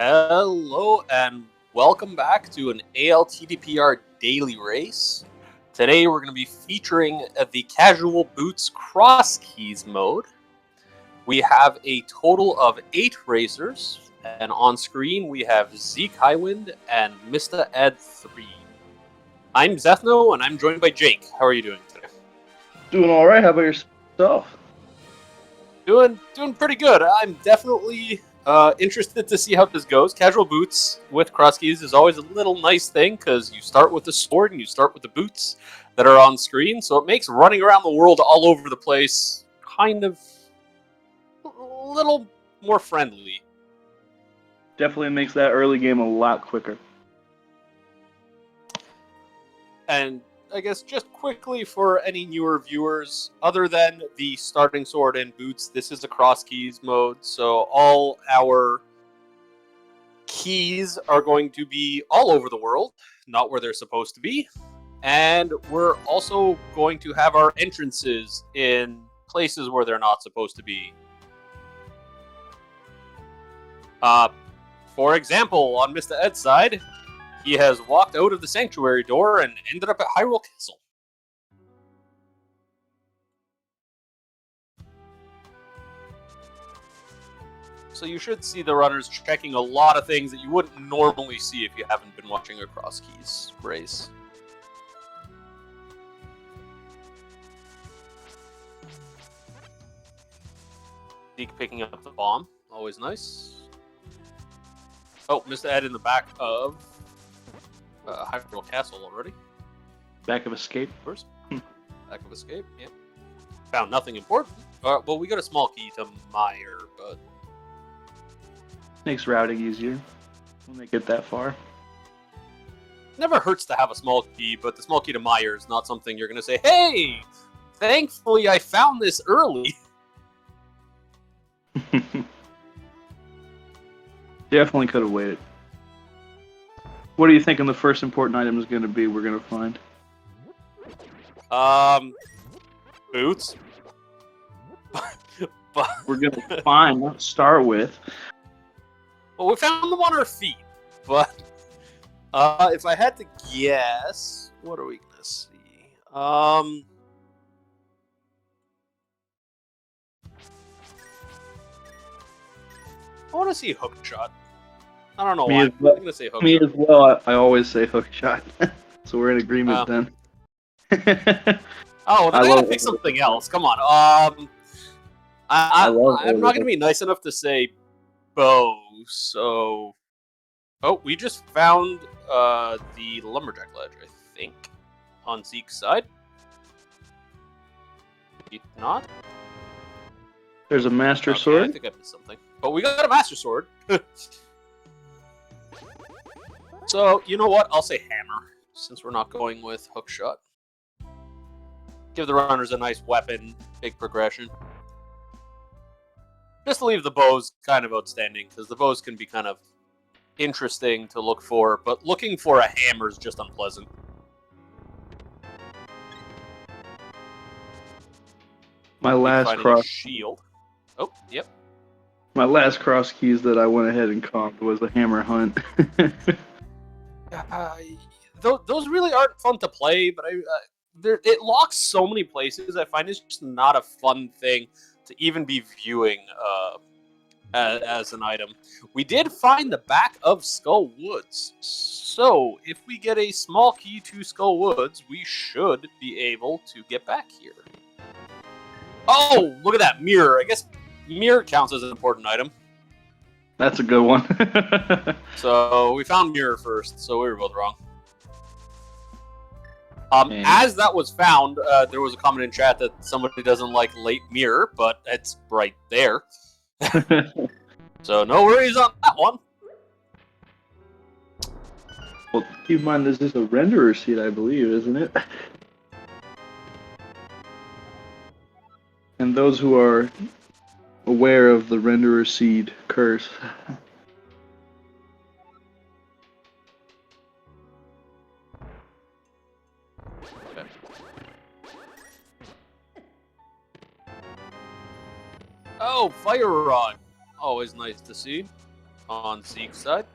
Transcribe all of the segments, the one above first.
Hello and welcome back to an ALTTP daily race. Today we're going to be featuring the Casual Boots Crosskeys mode. We have a total of 8 racers, and on screen we have Zeke Highwind and Mr. Ed 3. I'm Zethno, and I'm joined by Jake. How are you doing today? Doing all right. How about yourself? Doing pretty good. I'm definitely interested to see how this goes. Casual boots with Crosskeys is always a little nice thing because you start with the sword and you start with the boots that are on screen, so it makes running around the world all over the place kind of a little more friendly. Definitely makes that early game a lot quicker. And I guess just quickly for any newer viewers, other than the starting sword and boots, this is a Crosskeys mode, so all our keys are going to be all over the world, not where they're supposed to be. And we're also going to have our entrances in places where they're not supposed to be. For example, on Mr. Ed's side, he has walked out of the sanctuary door and ended up at Hyrule Castle. So you should see the runners checking a lot of things that you wouldn't normally see if you haven't been watching a Crosskeys race. Zeke picking up the bomb, always nice. Oh, Mr. Ed in the back of Hyrule Castle already. Back of escape. Of course. Back of escape, yeah. Found nothing important. Well, we got a small key to Meyer, but... Makes routing easier when they get that far. Never hurts to have a small key, but the small key to Meyer is not something you're going to say, hey, thankfully I found this early. Definitely could have waited. What are you thinking the first important item is going to be we're going to find? Boots. But we're going to find, not start with. Well, we found them on our feet, but if I had to guess, what are we going to see? I want to see hook shot. I don't know why. I'm going to say hook shot. Me as well. I always say hook shot. So we're in agreement then. Oh, then I gotta pick something else. Come on. I'm not gonna be nice enough to say bow. So, oh, we just found the lumberjack ledge, I think, on Zeke's side. Maybe not. There's a master sword. I think I missed something. But we got a master sword. So, you know what? I'll say hammer, since we're not going with hook shot. Give the runners a nice weapon, big progression. Just to leave the bows kind of outstanding, because the bows can be kind of interesting to look for, but looking for a hammer is just unpleasant. My last cross shield. Oh, yep. My last cross keys that I went ahead and comped was the hammer hunt. Those really aren't fun to play, but it locks so many places. I find it's just not a fun thing to even be viewing as an item. We did find the back of Skull Woods, so if we get a small key to Skull Woods, we should be able to get back here. Oh, look at that mirror. I guess mirror counts as an important item. That's a good one. So we found mirror first, so we were both wrong. As that was found, there was a comment in chat that somebody doesn't like late mirror, but it's right there. So no worries on that one. Well, keep in mind this is a renderer seat, I believe, isn't it? And those who are aware of the renderer seed curse. Oh, fire rod. Always nice to see. on Zeke's side.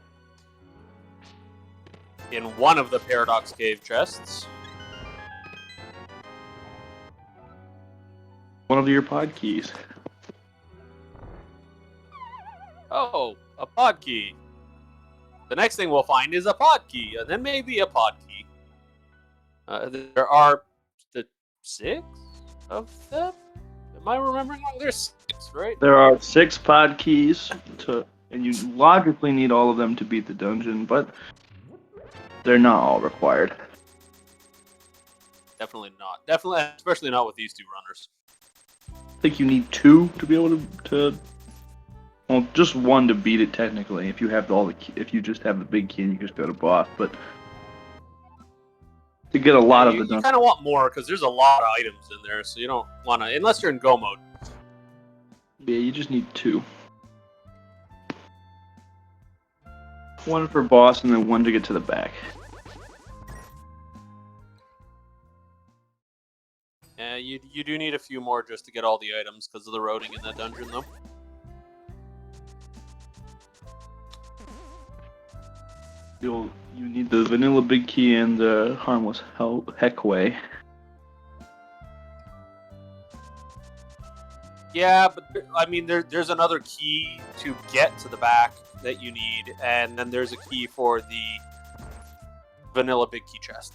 In one of the Paradox Cave chests. One of your pod keys. Oh, a pod key. The next thing we'll find is a pod key, and then maybe a pod key. There are the 6 of them? Am I remembering wrong? There's 6, right? There are 6 pod keys, and you logically need all of them to beat the dungeon, but they're not all required. Definitely not. Definitely, especially not with these 2 runners. I think you need 2 to be able to well, just 1 to beat it technically. If you have if you just have the big key and you just go to boss, but to get a lot of the dungeon. You kind of want more because there's a lot of items in there, so you don't want to unless you're in go mode. Yeah, you just need 2. 1 for boss and then 1 to get to the back. Yeah, you do need a few more just to get all the items because of the roading in that dungeon, though. You need the vanilla big key and the harmless Heckway. Yeah, but I mean, there's another key to get to the back that you need, and then there's a key for the vanilla big key chest.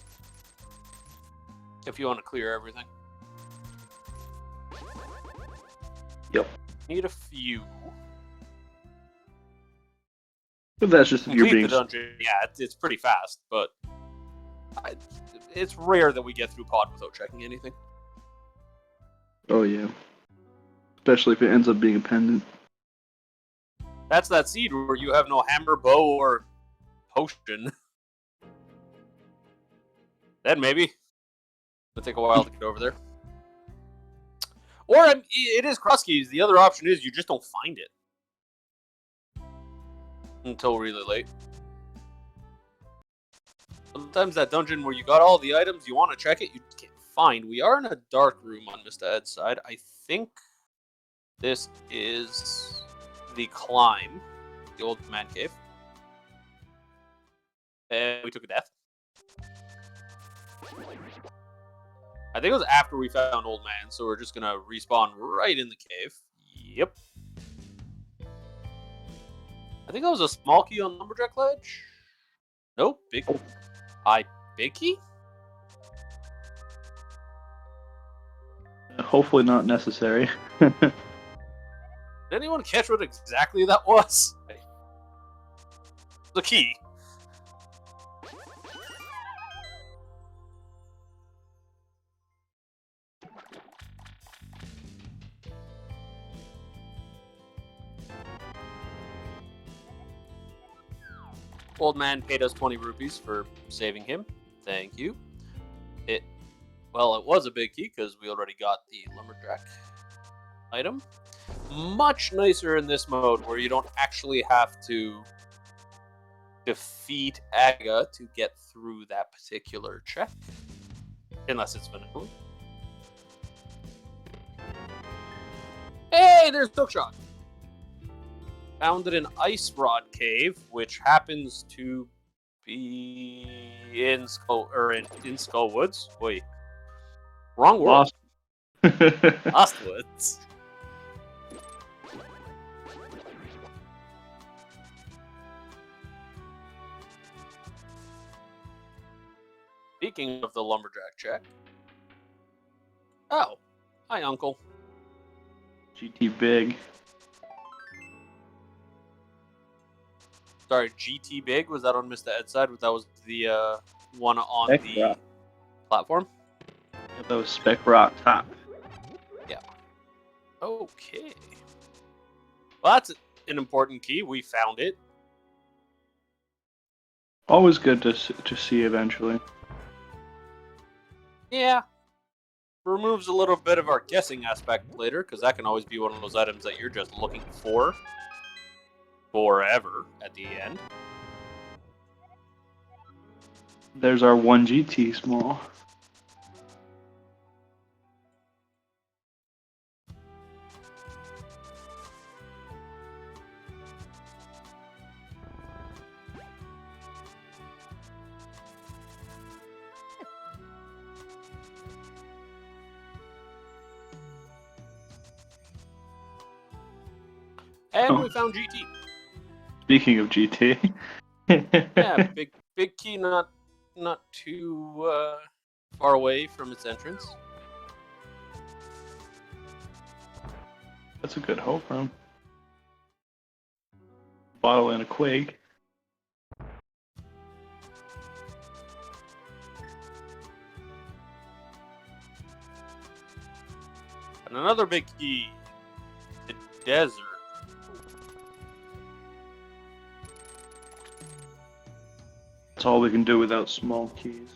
If you want to clear everything. Yep. Need a few. But that's just if you're being... the dungeon. Yeah, it's pretty fast, but it's rare that we get through pod without checking anything. Oh yeah. Especially if it ends up being a pendant. That's that seed where you have no hammer, bow, or potion. Then maybe. It'll take a while to get over there. Or it is Crosskeys. The other option is you just don't find it. Until really late. Sometimes that dungeon where you got all the items, you want to check it, you can't find. We are in a dark room on Mr. Ed's side. I think this is the climb. The old man cave. And we took a death. I think it was after we found Old Man, so we're just gonna respawn right in the cave. Yep. I think that was a small key on Lumberjack Ledge. Nope, big. Big key? Hopefully not necessary. Did anyone catch what exactly that was? The key. Old man paid us 20 rupees for saving him. Thank you. It was a big key because we already got the lumberjack item. Much nicer in this mode where you don't actually have to defeat Aga to get through that particular check. Unless it's vanilla. Hey, there's Hookshot. Found it in Ice Rod Cave, which happens to be in Skullwoods. Wait, wrong world. Lost Woods. Speaking of the lumberjack check. Oh, hi, Uncle. GT Big. Sorry, GT Big? Was that on Mr. Ed's side? That was the one on Spec the Rock. platform? Yeah, that was Spec Rock top. Yeah. Okay. Well, that's an important key. We found it. Always good to see eventually. Yeah. Removes a little bit of our guessing aspect later, because that can always be one of those items that you're just looking for forever at the end. There's our 1 GT small. And Oh. we found GT. Speaking of GT. Yeah, big key, not too far away from its entrance. That's a good hope, huh? Bottle and a quake. And another big key. The desert. That's all we can do without small keys.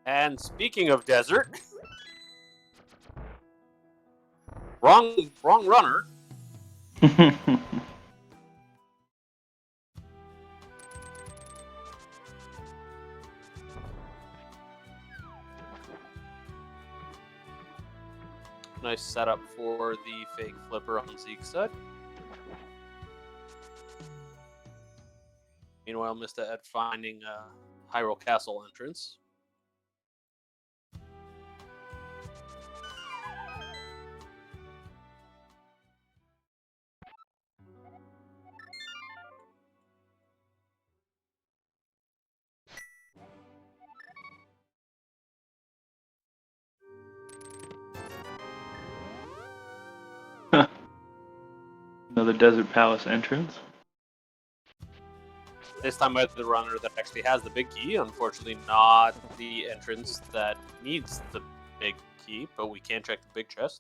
And speaking of desert, wrong runner. Nice setup for the fake flipper on Zeke's side. Meanwhile, Mr. Ed finding Hyrule Castle entrance. Another Desert Palace entrance. This time by the runner that actually has the big key. Unfortunately, not the entrance that needs the big key, but we can check the big chest.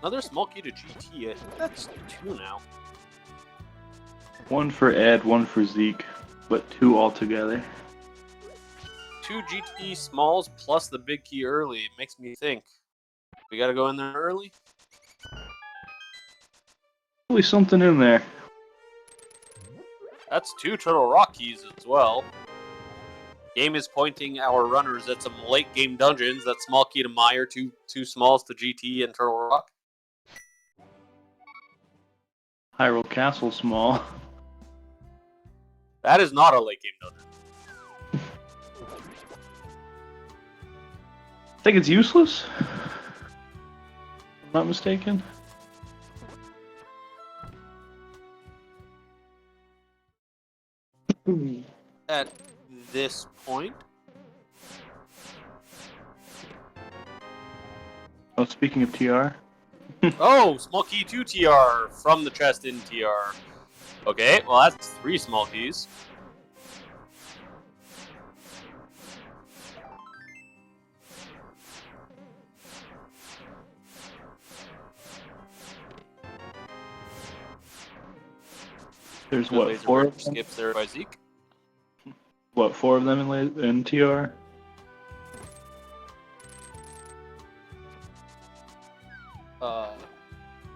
Another small key to GT. I think that's 2 now. One for Ed, one for Zeke, but 2 altogether. 2 GT smalls plus the big key early. It makes me think. We gotta go in there early? Probably something in there. That's 2 Turtle Rock keys as well. Game is pointing our runners at some late game dungeons. That small key to Meyer, two smalls to GT and Turtle Rock. Hyrule Castle small. That is not a late game dungeon. I think it's useless. If I'm not mistaken. At this point. Oh, speaking of TR. Oh, small key to TR from the chest in TR. Okay, well that's 3 small keys. There's Good what, laser 4 break of them? skips there by Zeke. What, 4 of them in TR?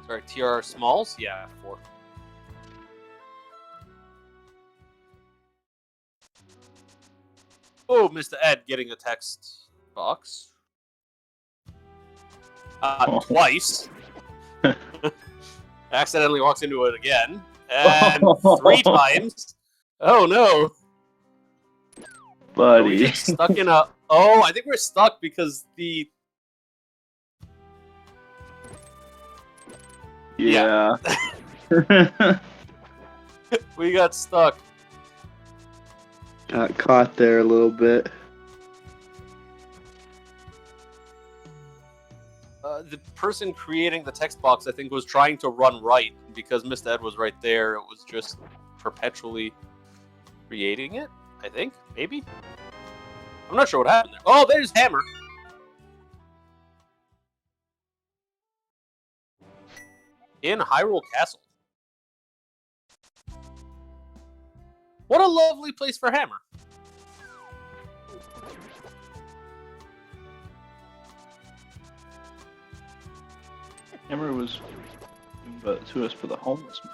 Sorry, TR smalls? Yeah, 4. Oh, Mr. Ed getting a text box. Twice. Accidentally walks into it again. And 3 times. Oh no. Are we Buddy. just stuck in a... Oh, I think we're stuck because the... Yeah. We got stuck. Got caught there a little bit. The person creating the text box, I think, was trying to run right. Because Mr. Ed was right there, it was just perpetually creating it, I think. Maybe? I'm not sure what happened there. Oh, there's Hammer. In Hyrule Castle. What a lovely place for Hammer. Hammer was to us for the homeless man.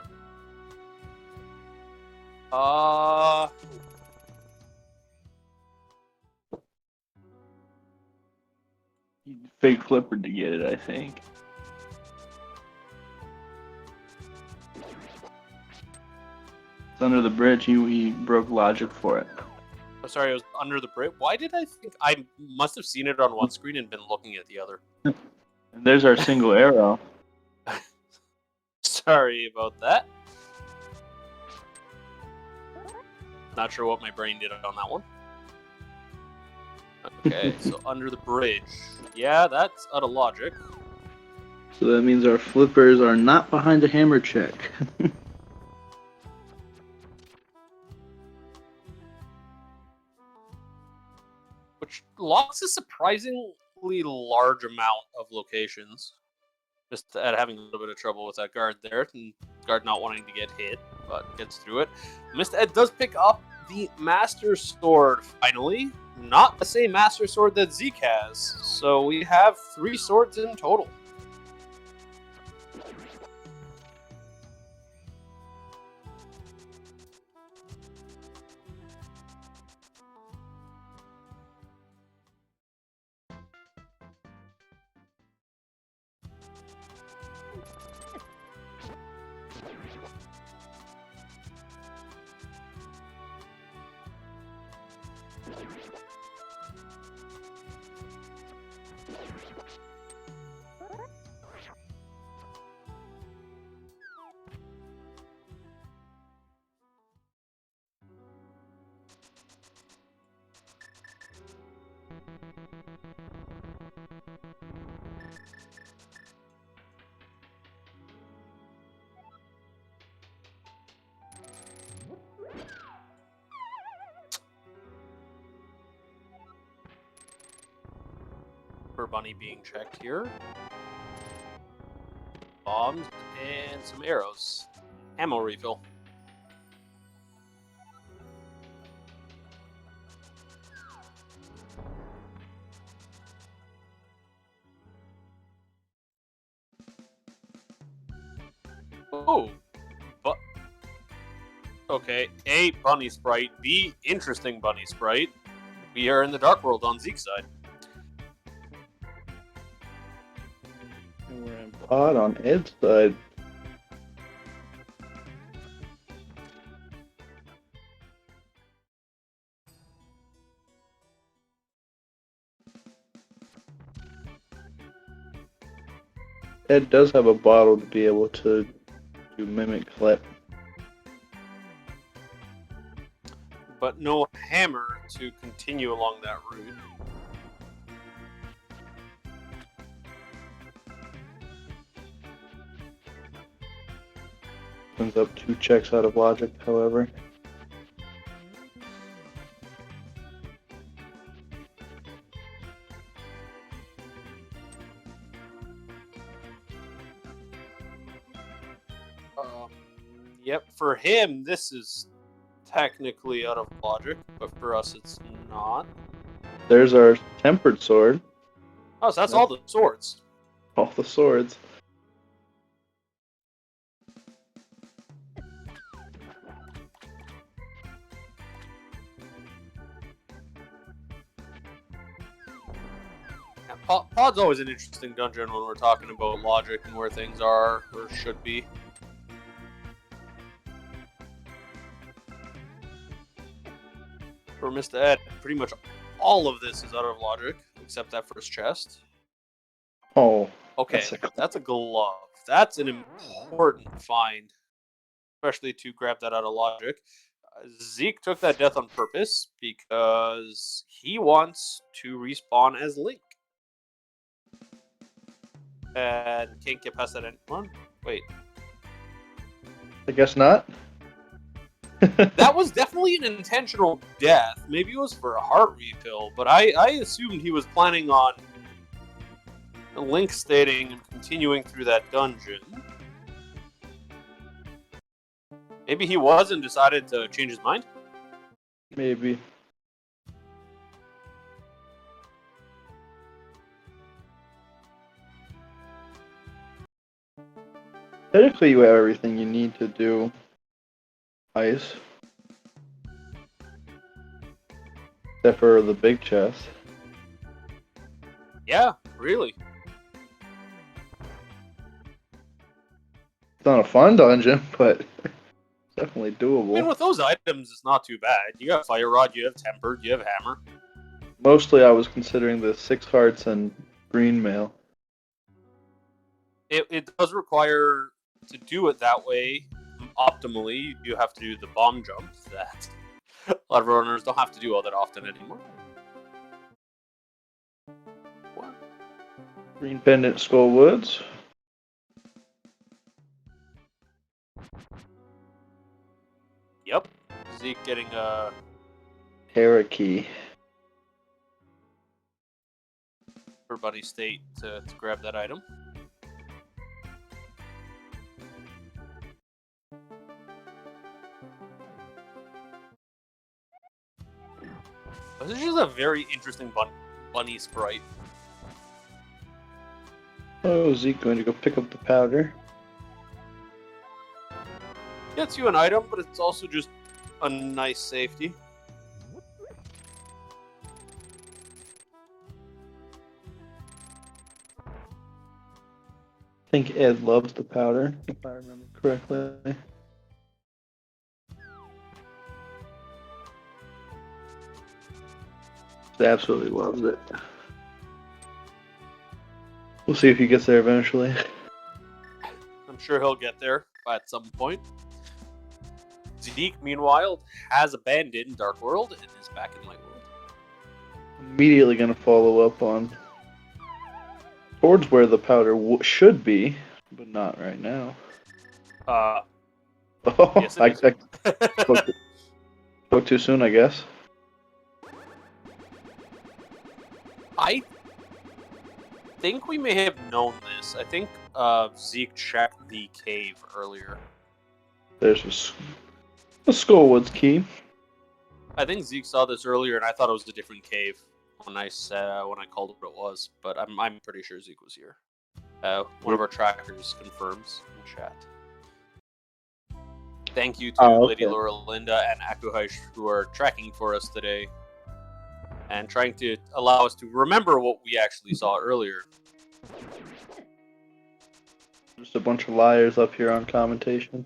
He fake flipper to get it, I think. It's under the bridge. He broke logic for it. Oh, sorry, it was under the bridge. Why did I think I must have seen it on one screen and been looking at the other? And there's our single arrow. Sorry about that. Not sure what my brain did on that one. Okay, so under the bridge. Yeah, that's out of logic. So that means our flippers are not behind the hammer check. Which locks a surprisingly large amount of locations. Just at having a little bit of trouble with that guard there. And guard not wanting to get hit, but gets through it. Mr. Ed does pick up the Master Sword, finally. Not the same Master Sword that Zeke has. So we have 3 swords in total. Bunny being checked here. Bombs and some arrows. Ammo refill. Oh, but okay. A bunny sprite. B interesting bunny sprite. We are in the dark world on Zeke's side. And we're in pod on Ed's side. Ed does have a bottle to be able to do mimic clip. But no hammer to continue along that route. Opens up 2 checks out of logic, however. Yep, for him, this is technically out of logic, but for us, it's not. There's our tempered sword. Oh, so that's all the swords. All the swords. Yeah, Pod's always an interesting dungeon when we're talking about logic and where things are or should be. For Mr. Ed, pretty much all of this is out of logic, except that first chest. Oh. Okay, that's a glove. That's an important find, especially to grab that out of logic. Zeke took that death on purpose because he wants to respawn as Link. And can't get past that anyone. Wait. I guess not. That was definitely an intentional death. Maybe it was for a heart refill, but I assumed he was planning on Link stating and continuing through that dungeon. Maybe he was and decided to change his mind? Maybe. Technically, you have everything you need to do ice. Yeah, Really? It's not a fun dungeon, but definitely I mean, doable. with those items, it's not too bad. You got Fire Rod, you have Tempered, you have Hammer. Mostly I was considering the 6 hearts and green mail. It does require, to do it that way, optimally, you have to do the bomb jump that a lot of runners don't have to do all that often anymore. What? Green pendant, Skull Woods. Yep. Zeke getting a Parakeet. for Buddy State to grab that item. This is just a very interesting bunny sprite. Oh, Zeke going to go pick up the powder. Gets you an item, but it's also just a nice safety. I think Ed loves the powder, if I remember correctly. He absolutely loves it. We'll see if he gets there eventually. I'm sure he'll get there at some point. Zeke, meanwhile, has abandoned Dark World and is back in Light World. Immediately going to follow up on towards where the powder should be, but not right now. Oh, yes, I spoke too soon, I guess. I think we may have known this. I think Zeke checked the cave earlier. There's a Skullwoods key. I think Zeke saw this earlier, and I thought it was a different cave when I called it what it was. But I'm pretty sure Zeke was here. One of our trackers confirms in chat. Thank you to Lady Laura Linda and Akuhaish who are tracking for us today and trying to allow us to remember what we actually saw earlier. Just a bunch of liars up here on commentation.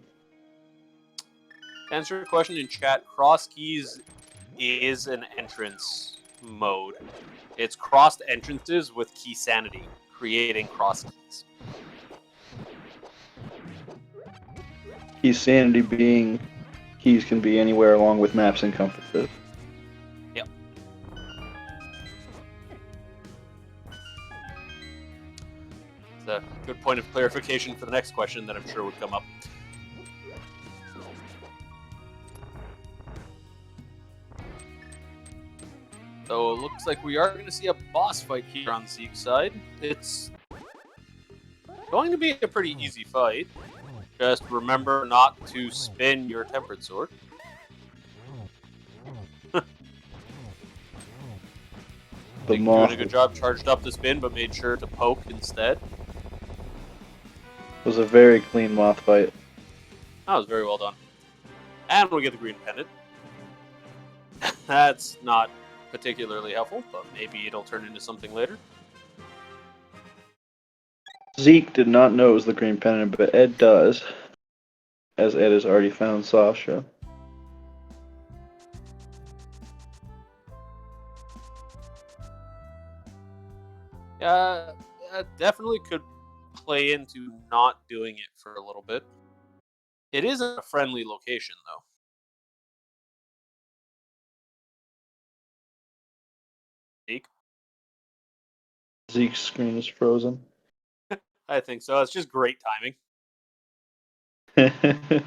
To answer your question in chat, Crosskeys is an entrance mode. It's crossed entrances with key sanity, creating Crosskeys. Key sanity being keys can be anywhere along with maps and compasses. Yep. It's a good point of clarification for the next question that I'm sure would come up. So it looks like we are going to see a boss fight here on Zeke's side. It's going to be a pretty easy fight. Just remember not to spin your Tempered Sword. Doing a good job, charged up the spin, but made sure to poke instead. It was a very clean moth fight. That was very well done. And we get the green pendant. That's not particularly helpful, but maybe it'll turn into something later. Zeke did not know it was the green pendant, but Ed does, as Ed has already found Sasha. Definitely could play into not doing it for a little bit. It is a friendly location, though. Zeke? Zeke's screen is frozen. I think so. It's just great timing.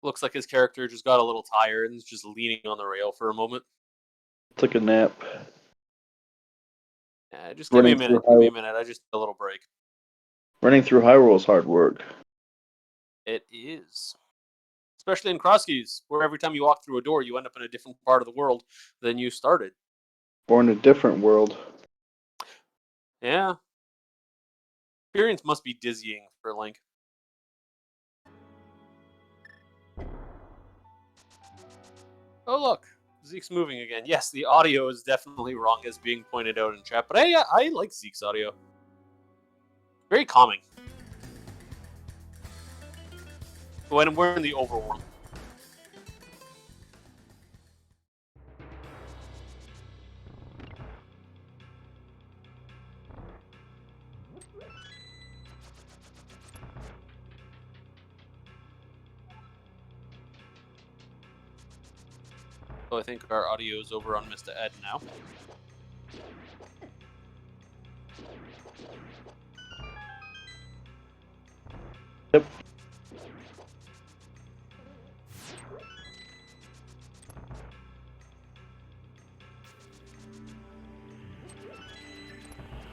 Looks like his character just got a little tired and is just leaning on the rail for a moment. Took a nap. Yeah, just give me a minute. Give me a minute. I just need a little break. Running through Hyrule is hard work. It is. Especially in Crosskeys, where every time you walk through a door, you end up in a different part of the world than you started. Or in a different world. Yeah. Experience must be dizzying for Link. Oh, look. Zeke's moving again. Yes, the audio is definitely wrong, as being pointed out in chat. But I like Zeke's audio. Very calming. When we're in the overworld. So I think our audio is over on Mr. Ed now. Yep.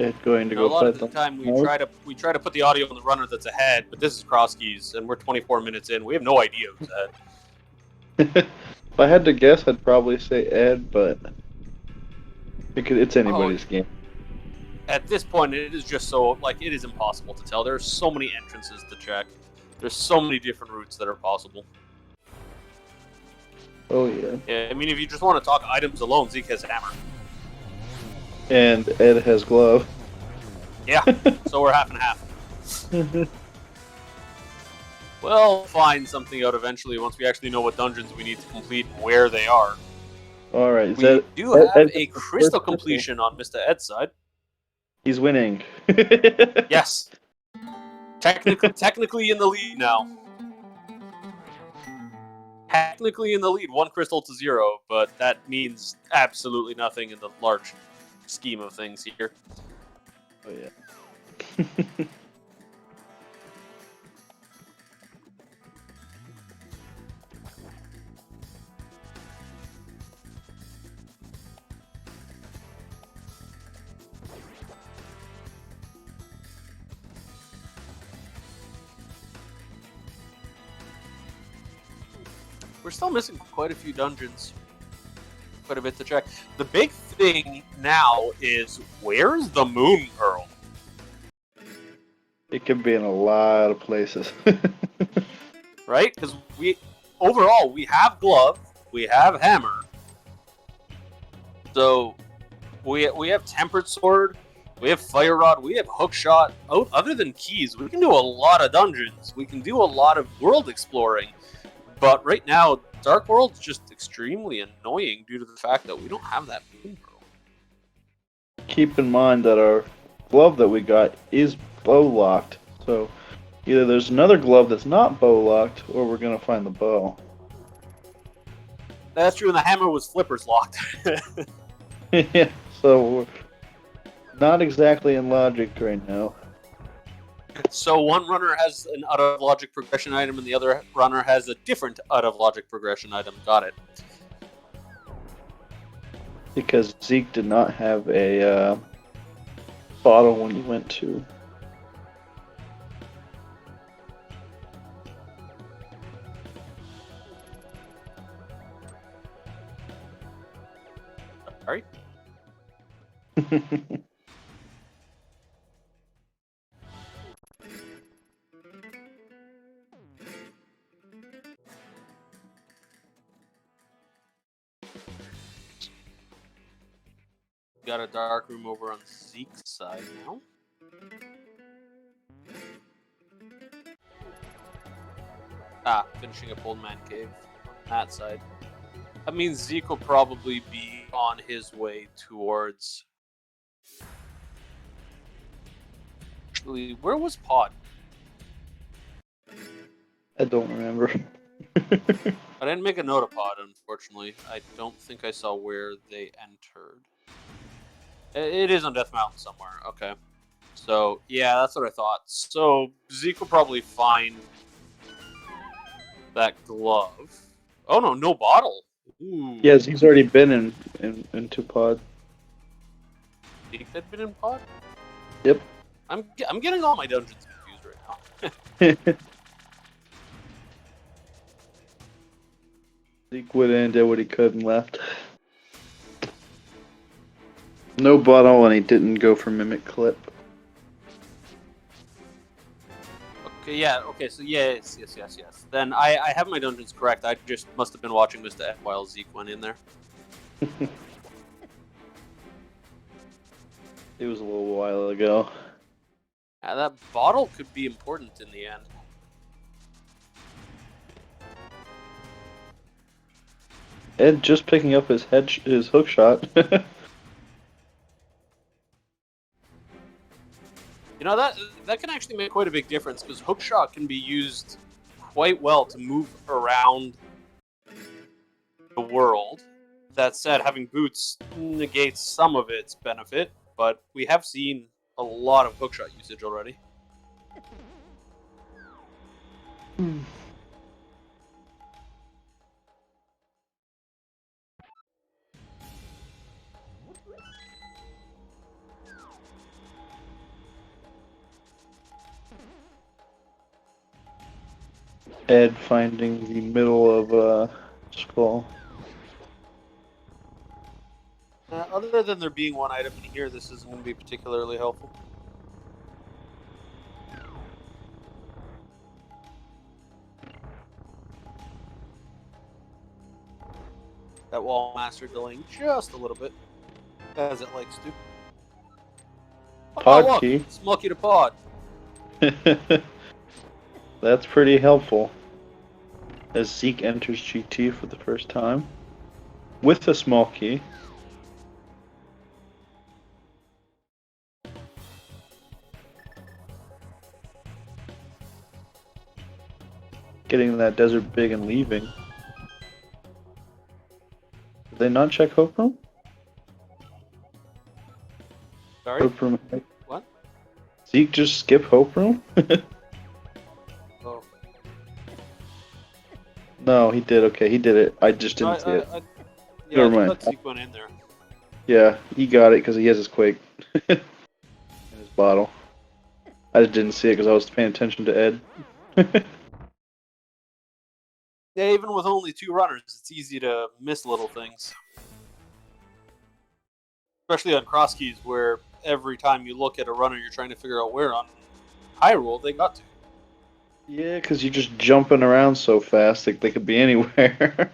It's going to Now, go a lot of fight the time we No. try to put the audio on the runner that's ahead, but this is Crosskeys, and we're 24 minutes in. We have no idea who's ahead. If I had to guess, I'd probably say Ed, but it's anybody's game. At this point, it is just so, like, it is impossible to tell. There's so many entrances to check. There's so many different routes that are possible. Oh yeah. Yeah, I mean, if you just want to talk items alone, Zeke has hammer. And Ed has glove. Yeah, so we're half and half. We'll find something out eventually once we actually know what dungeons we need to complete and where they are. All right. We do have a crystal completion on Mr. Ed's side. He's winning. Yes. Technically in the lead now. Technically in the lead, 1 crystal to 0, but that means absolutely nothing in the large scheme of things here. Oh yeah. We're still missing quite a few dungeons. Quite a bit to check. The big thing now is, where's the Moon Pearl? It can be in a lot of places. Right? Because overall, we have glove, we have hammer. So, we have tempered sword, we have fire rod, we have hook shot. Other than keys, we can do a lot of dungeons. We can do a lot of world exploring. But right now, Dark World's just extremely annoying due to the fact that we don't have that Moon Pearl. Keep in mind that our glove that we got is bow locked, so either there's another glove that's not bow locked, or we're gonna find the bow. That's true, and the hammer was flippers locked. Yeah, so we're not exactly in logic right now. So one runner has an out-of-logic progression item, and the other runner has a different out-of-logic progression item. Got it. Because Zeke did not have a bottle when he went to. Sorry? Got a dark room over on Zeke's side now. Finishing up Old Man Cave on that side. That means Zeke will probably be on his way towards... Actually, where was Pod? I don't remember. I didn't make a note of Pod, unfortunately. I don't think I saw where they entered. It is on Death Mountain somewhere. Okay. So, yeah, that's what I thought. So, Zeke will probably find that glove. Oh, no bottle. Ooh. Yes, he's already been into pod. Zeke had been in Pod? Yep. I'm getting all my dungeons confused right now. Zeke went in, did what he could, and left. No bottle, and he didn't go for Mimic Clip. Okay, yeah, okay, so yes. Then I have my dungeons correct. I just must have been watching Mr. F while Zeke went in there. It was a little while ago. That bottle could be important in the end. Ed just picking up his his hook shot. You know, that can actually make quite a big difference, because hookshot can be used quite well to move around the world. That said, having boots negates some of its benefit, but we have seen a lot of hookshot usage already. Ed finding the middle of skull. Other than there being one item in here, this isn't going to be particularly helpful. That wall master delaying just a little bit, as it likes to. Pod look, key. It's Monkey to Pod. That's pretty helpful. As Zeke enters GT for the first time. With a small key. Getting that desert big and leaving. Did they not check Hope Room? Sorry? Hope Room. What? Zeke just skip Hope Room? Oh. No, he did. Okay, he did it. I just didn't see it. Yeah, Never I mind. thought Zeke went in there. Yeah, he got it because he has his Quake in his bottle. I just didn't see it because I was paying attention to Ed. Yeah, even with only 2 runners, it's easy to miss little things. Especially on Crosskeys, where every time you look at a runner, you're trying to figure out where on Hyrule they got to. Yeah, because you're just jumping around so fast, they could be anywhere.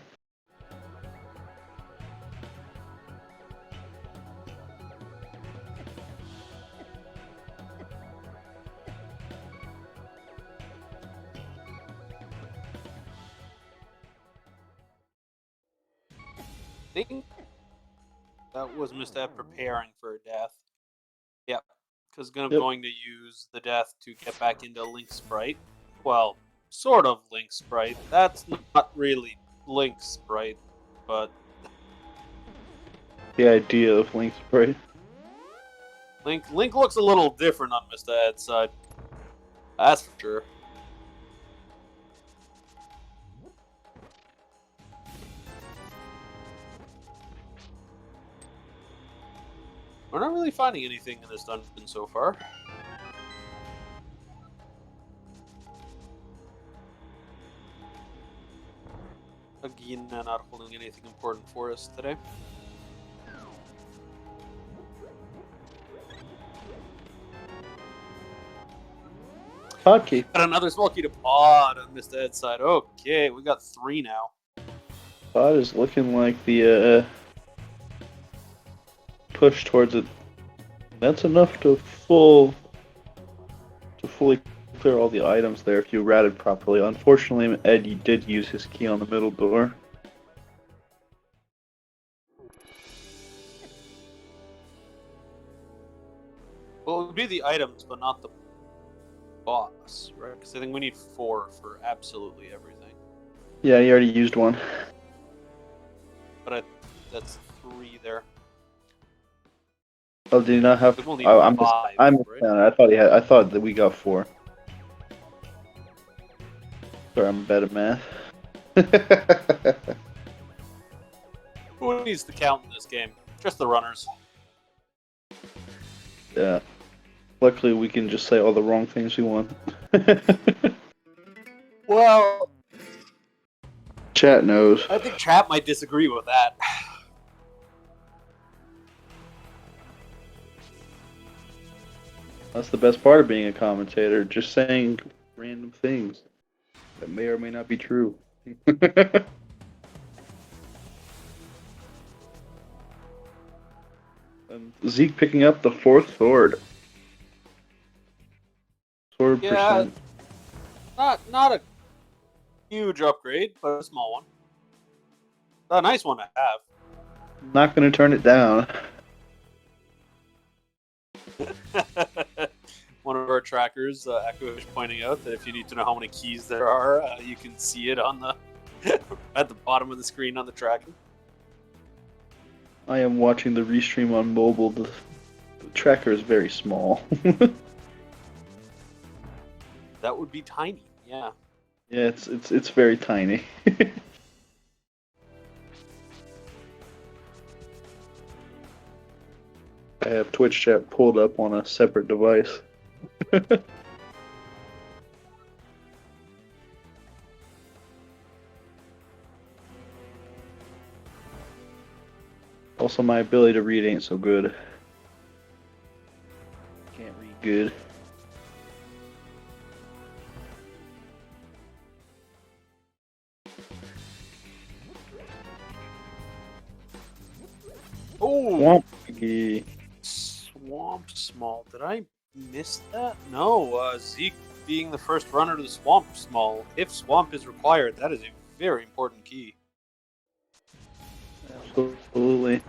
I think that was Mr. preparing for a death. Yep, because I'm going to use the death to get back into Link Sprite. Well, sort of Link Sprite. That's not really Link Sprite, but The idea of Link Sprite. Link looks a little different on Mr. Ed's side. That's for sure. We're not really finding anything in this dungeon so far. Again, not holding anything important for us today. Pod key. Got another small key to Pod on Mr. Ed's side. Okay, we got 3 now. Pod is looking like the push towards it. That's enough to fully clear all the items there if you routed properly. Unfortunately, Ed did use his key on the middle door. Well, it would be the items, but not the boss, right? Because I think we need 4 for absolutely everything. Yeah, he already used one. But that's 3 there. Oh, did he not have? We'll need Oh, I'm 5, right? I thought he had. I thought that we got 4. Sorry, I'm bad at math. Who needs to count in this game? Just the runners. Yeah. Luckily, we can just say all the wrong things we want. Well, Chat knows. I think chat might disagree with that. That's the best part of being a commentator, just saying random things that may or may not be true. And Zeke picking up the 4th sword. Sword Yeah, percent. not a huge upgrade, but a small one. A nice one to have. Not going to turn it down. One of our trackers, Echo, is pointing out that if you need to know how many keys there are, you can see it on the at the bottom of the screen on the tracking. I am watching the restream on mobile. The tracker is very small. That would be tiny. Yeah. Yeah, it's very tiny. I have Twitch chat pulled up on a separate device. Also, my ability to read ain't so good. Can't read good. Oh, Swamp Piggy. Swamp Small. Did I miss that? No. Zeke being the first runner to the Swamp Small. If Swamp is required, that is a very important key. Absolutely.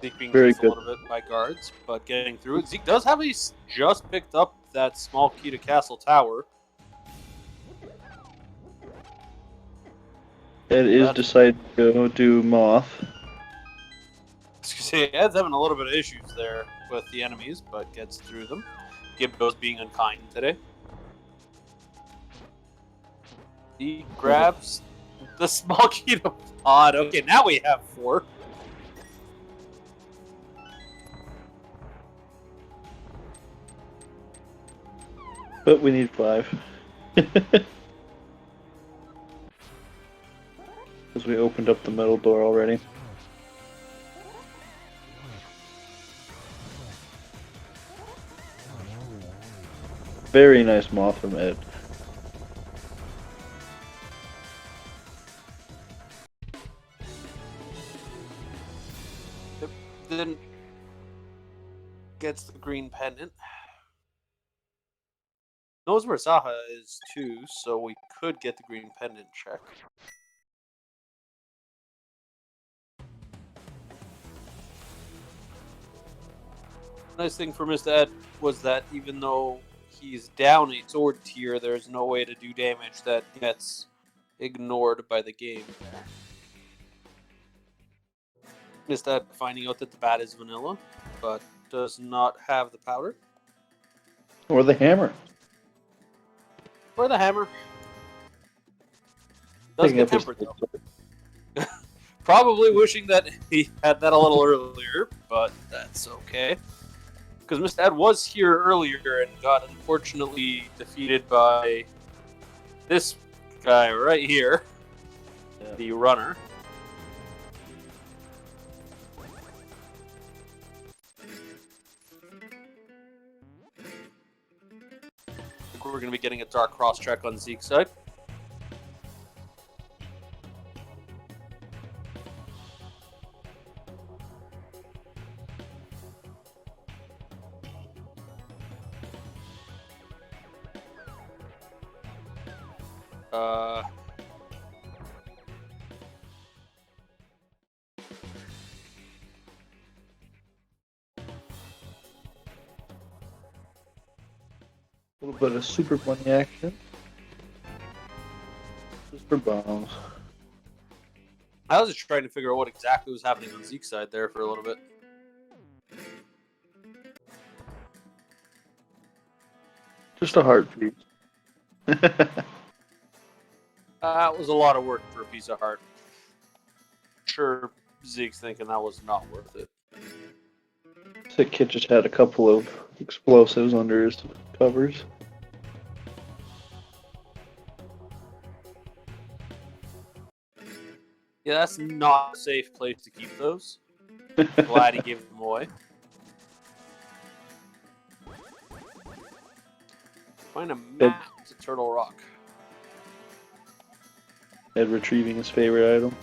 Zeke being Very chased a good. little bit by guards, but getting through it. Zeke does have just picked up that small key to Castle Tower. Ed is decided to go do Moth. Ed's having a little bit of issues there with the enemies, but gets through them. Gibbo's being unkind today. He grabs the small key to Pod. Okay, now we have 4. But we need 5. Because we opened up the metal door already. Very nice Moth from Ed. Then gets the green pendant. Knows where Zaha is too, so we could get the green pendant check. Nice thing for Mr. Ed was that even though he's down a sword tier, there's no way to do damage that gets ignored by the game there. Mr. Ed finding out that the bat is vanilla, but does not have the powder. Or the hammer. Or the hammer. Does Picking get up his- tempered though. Probably wishing that he had that a little earlier, but that's okay. Because Mr. Ed was here earlier and got unfortunately defeated by this guy right here, the runner. I think we're going to be getting a dark cross check on Zeke's side. A little bit of super bunny action. Super bombs. I was just trying to figure out what exactly was happening on Zeke's side there for a little bit. Just a heartbeat. That was a lot of work for a piece of heart. Sure, Zeke's thinking that was not worth it. Sick Kid just had a couple of explosives under his covers. Yeah, that's not a safe place to keep those. Glad he gave them away. Find a map to Turtle Rock. Ed retrieving his favorite item.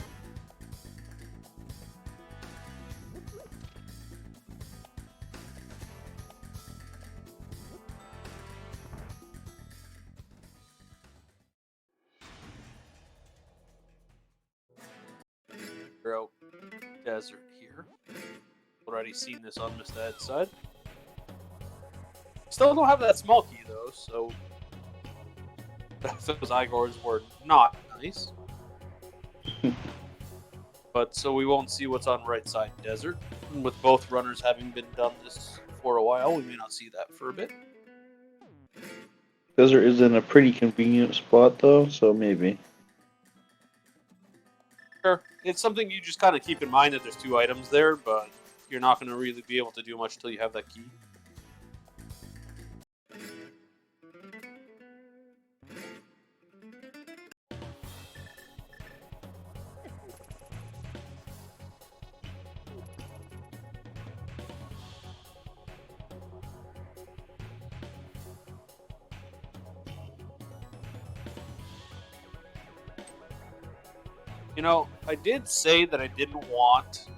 Out desert here. Already seen this on Mr. Ed's side. Still don't have that small key though, so those Igors were not nice. But so we won't see what's on right side desert. And with both runners having been done this for a while, we may not see that for a bit. Desert is in a pretty convenient spot though, so maybe. Sure, it's something you just kind of keep in mind that there's two items there, but you're not going to really be able to do much until you have that key. You know, I did say that I didn't want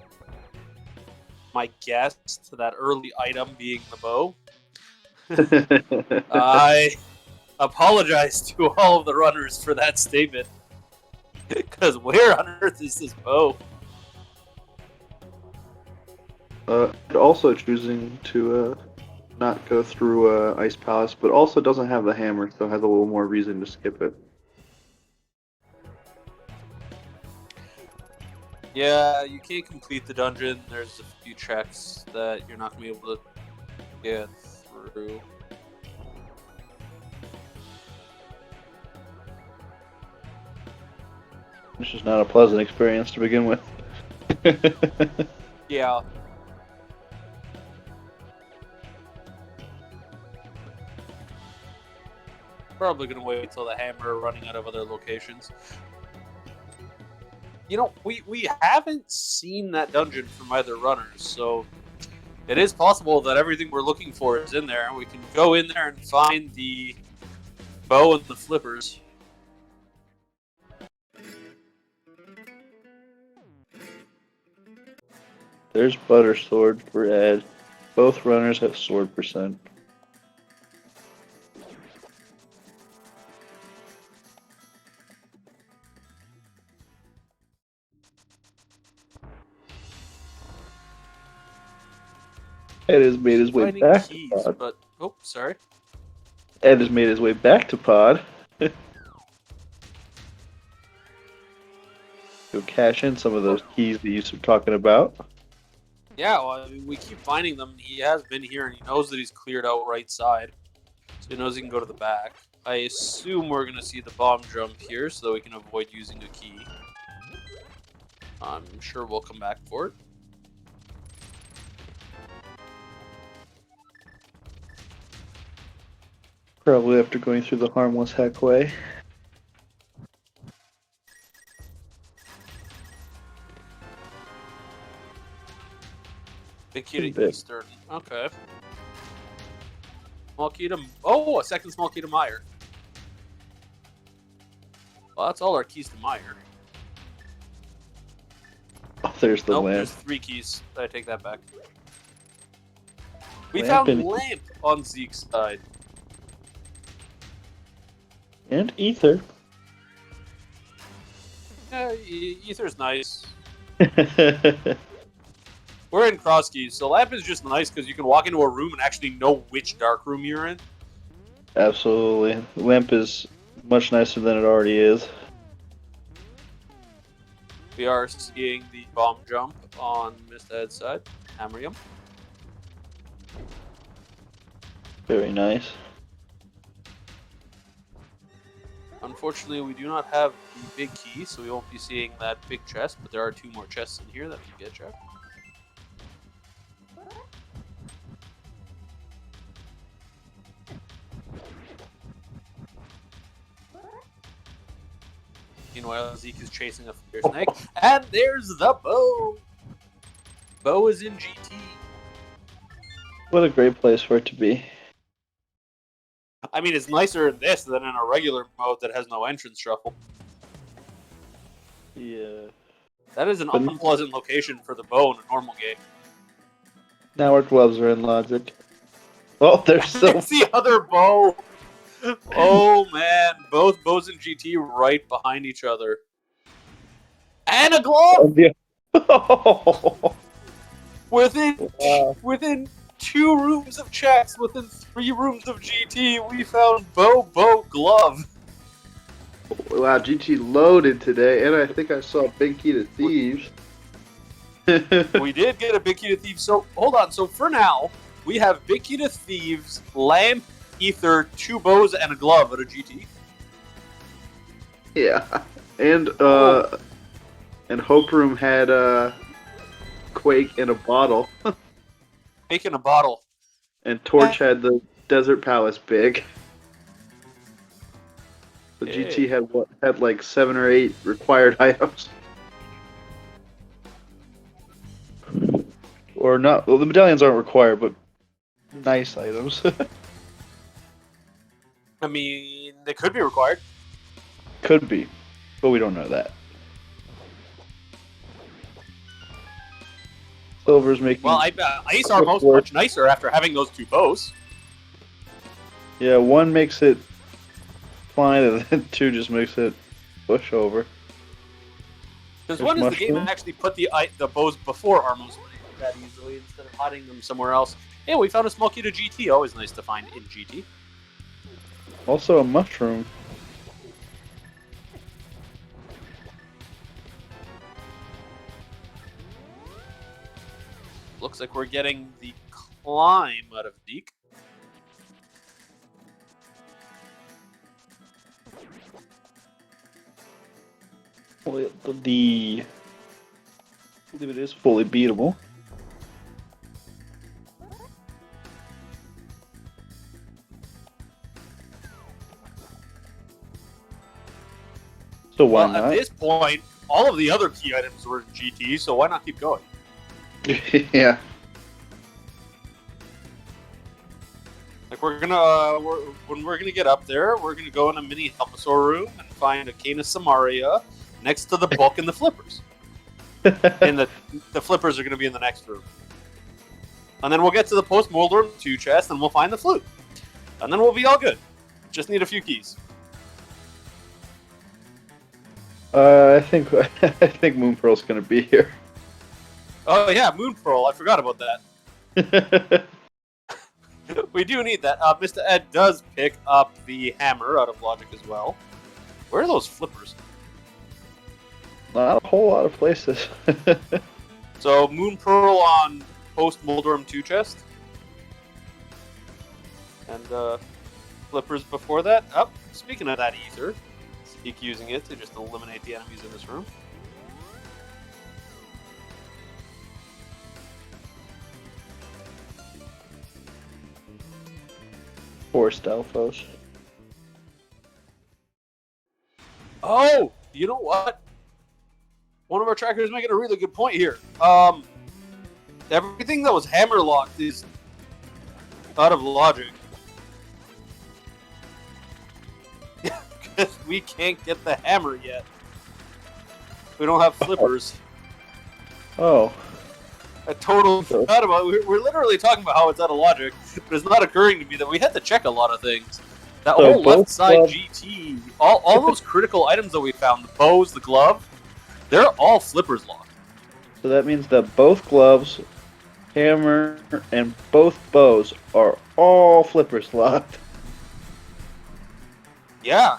my guess to that early item being the bow. I apologize to all of the runners for that statement. Because where on earth is this bow? Also choosing to not go through Ice Palace, but also doesn't have the hammer, so has a little more reason to skip it. Yeah, you can't complete the dungeon. There's a few checks that you're not going to be able to get through. Which is not a pleasant experience to begin with. Yeah. Probably going to wait until the hammer running out of other locations. You know, we haven't seen that dungeon from either runners, so it is possible that everything we're looking for is in there, and we can go in there and find the bow and the flippers. There's Butter Sword for Ed. Both runners have sword percent. Ed has made his way Finding back keys, to Pod. but oh, sorry. Ed has made his way back to Pod. Go cash in some of those keys that you were talking about. Yeah, well, I mean, we keep finding them. He has been here, and he knows that he's cleared out right side, so he knows he can go to the back. I assume we're going to see the bomb jump here, so that we can avoid using a key. I'm sure we'll come back for it. Probably after going through the harmless heck way. Big key to Bit. Eastern. Okay. Small key to... Oh, a second small key to Meyer. Well, that's all our keys to Meyer. Oh, there's the Nope, lamp. there's 3 keys. I take that back. We Lamp found and- Lamp on Zeke's side. And Ether. Yeah, Ether's nice. We're in Crosskeys, so Lamp is just nice because you can walk into a room and actually know which dark room you're in. Absolutely. Lamp is much nicer than it already is. We are seeing the bomb jump on Mr. Ed's side. Hammer him. Very nice. Unfortunately, we do not have the big key, so we won't be seeing that big chest, but there are 2 more chests in here that we can get checked. Meanwhile, Zeke is chasing a fire snake, and there's the bow! Bow is in GT. What a great place for it to be. I mean, it's nicer in this than in a regular mode that has no entrance shuffle. Yeah. That is an But- unpleasant location for the bow in a normal game. Now our gloves are in logic. Oh, they're so. It's the other bow. Oh man, both bows in GT right behind each other. And a glove within 2 rooms of checks, within 3 rooms of GT, we found bow glove. Wow, GT loaded today, and I think I saw Big Key to Thieves. We did get a Big Key to Thieves. So hold on. So for now, we have Big Key to Thieves, Lamp, Ether, 2 bows, and a glove at a GT. Yeah, and Hope Room had Quake in a bottle, Make in a bottle. and Torch had the Desert Palace big. The GT had like 7 or 8 required items. Or not, well, the medallions aren't required, but nice items. I mean, they could be required. Could be, but we don't know that. Silver's making... Well, Ice Armor's much nicer after having those 2 bows. Yeah, 1 makes it fine, and then 2 just makes it push over. Because There's when does the game mushroom. actually put the bows before Armos that easily instead of hiding them somewhere else? Hey, we found a small key to GT. Always nice to find in GT. Also a mushroom. Looks like we're getting the climb out of Deke. Well, I believe it is fully beatable. So why Well, not? at this point, all of the other key items were in GT, so why not keep going? Yeah. Like when we're gonna get up there, we're gonna go in a mini Helposaur room and find a cane of Samaria next to the book and the flippers. And the flippers are gonna be in the next room. And then we'll get to the post Moldorm 2 chest and we'll find the flute. And then we'll be all good. Just need a few keys. I think Moonpearl's gonna be here. Oh yeah, Moon Pearl. I forgot about that. We do need that. Mr. Ed does pick up the hammer out of logic as well. Where are those flippers? Not a whole lot of places. So Moon Pearl on post Moldorm 2 chest. And flippers before that. Oh, speaking of that ether, Seek using it to just eliminate the enemies in this room. Poor Stelfos. Oh, you know what? One of our trackers is making a really good point here. Everything that was hammer locked is out of logic. Because we can't get the hammer yet. We don't have flippers. Oh. I totally forgot about it. We're literally talking about how it's out of logic, but it's not occurring to me that we had to check a lot of things. That So whole left both side gloves- GT, all those critical items that we found, the bows, the glove, they're all flippers locked. So that means that both gloves, hammer, and both bows are all flippers locked. Yeah.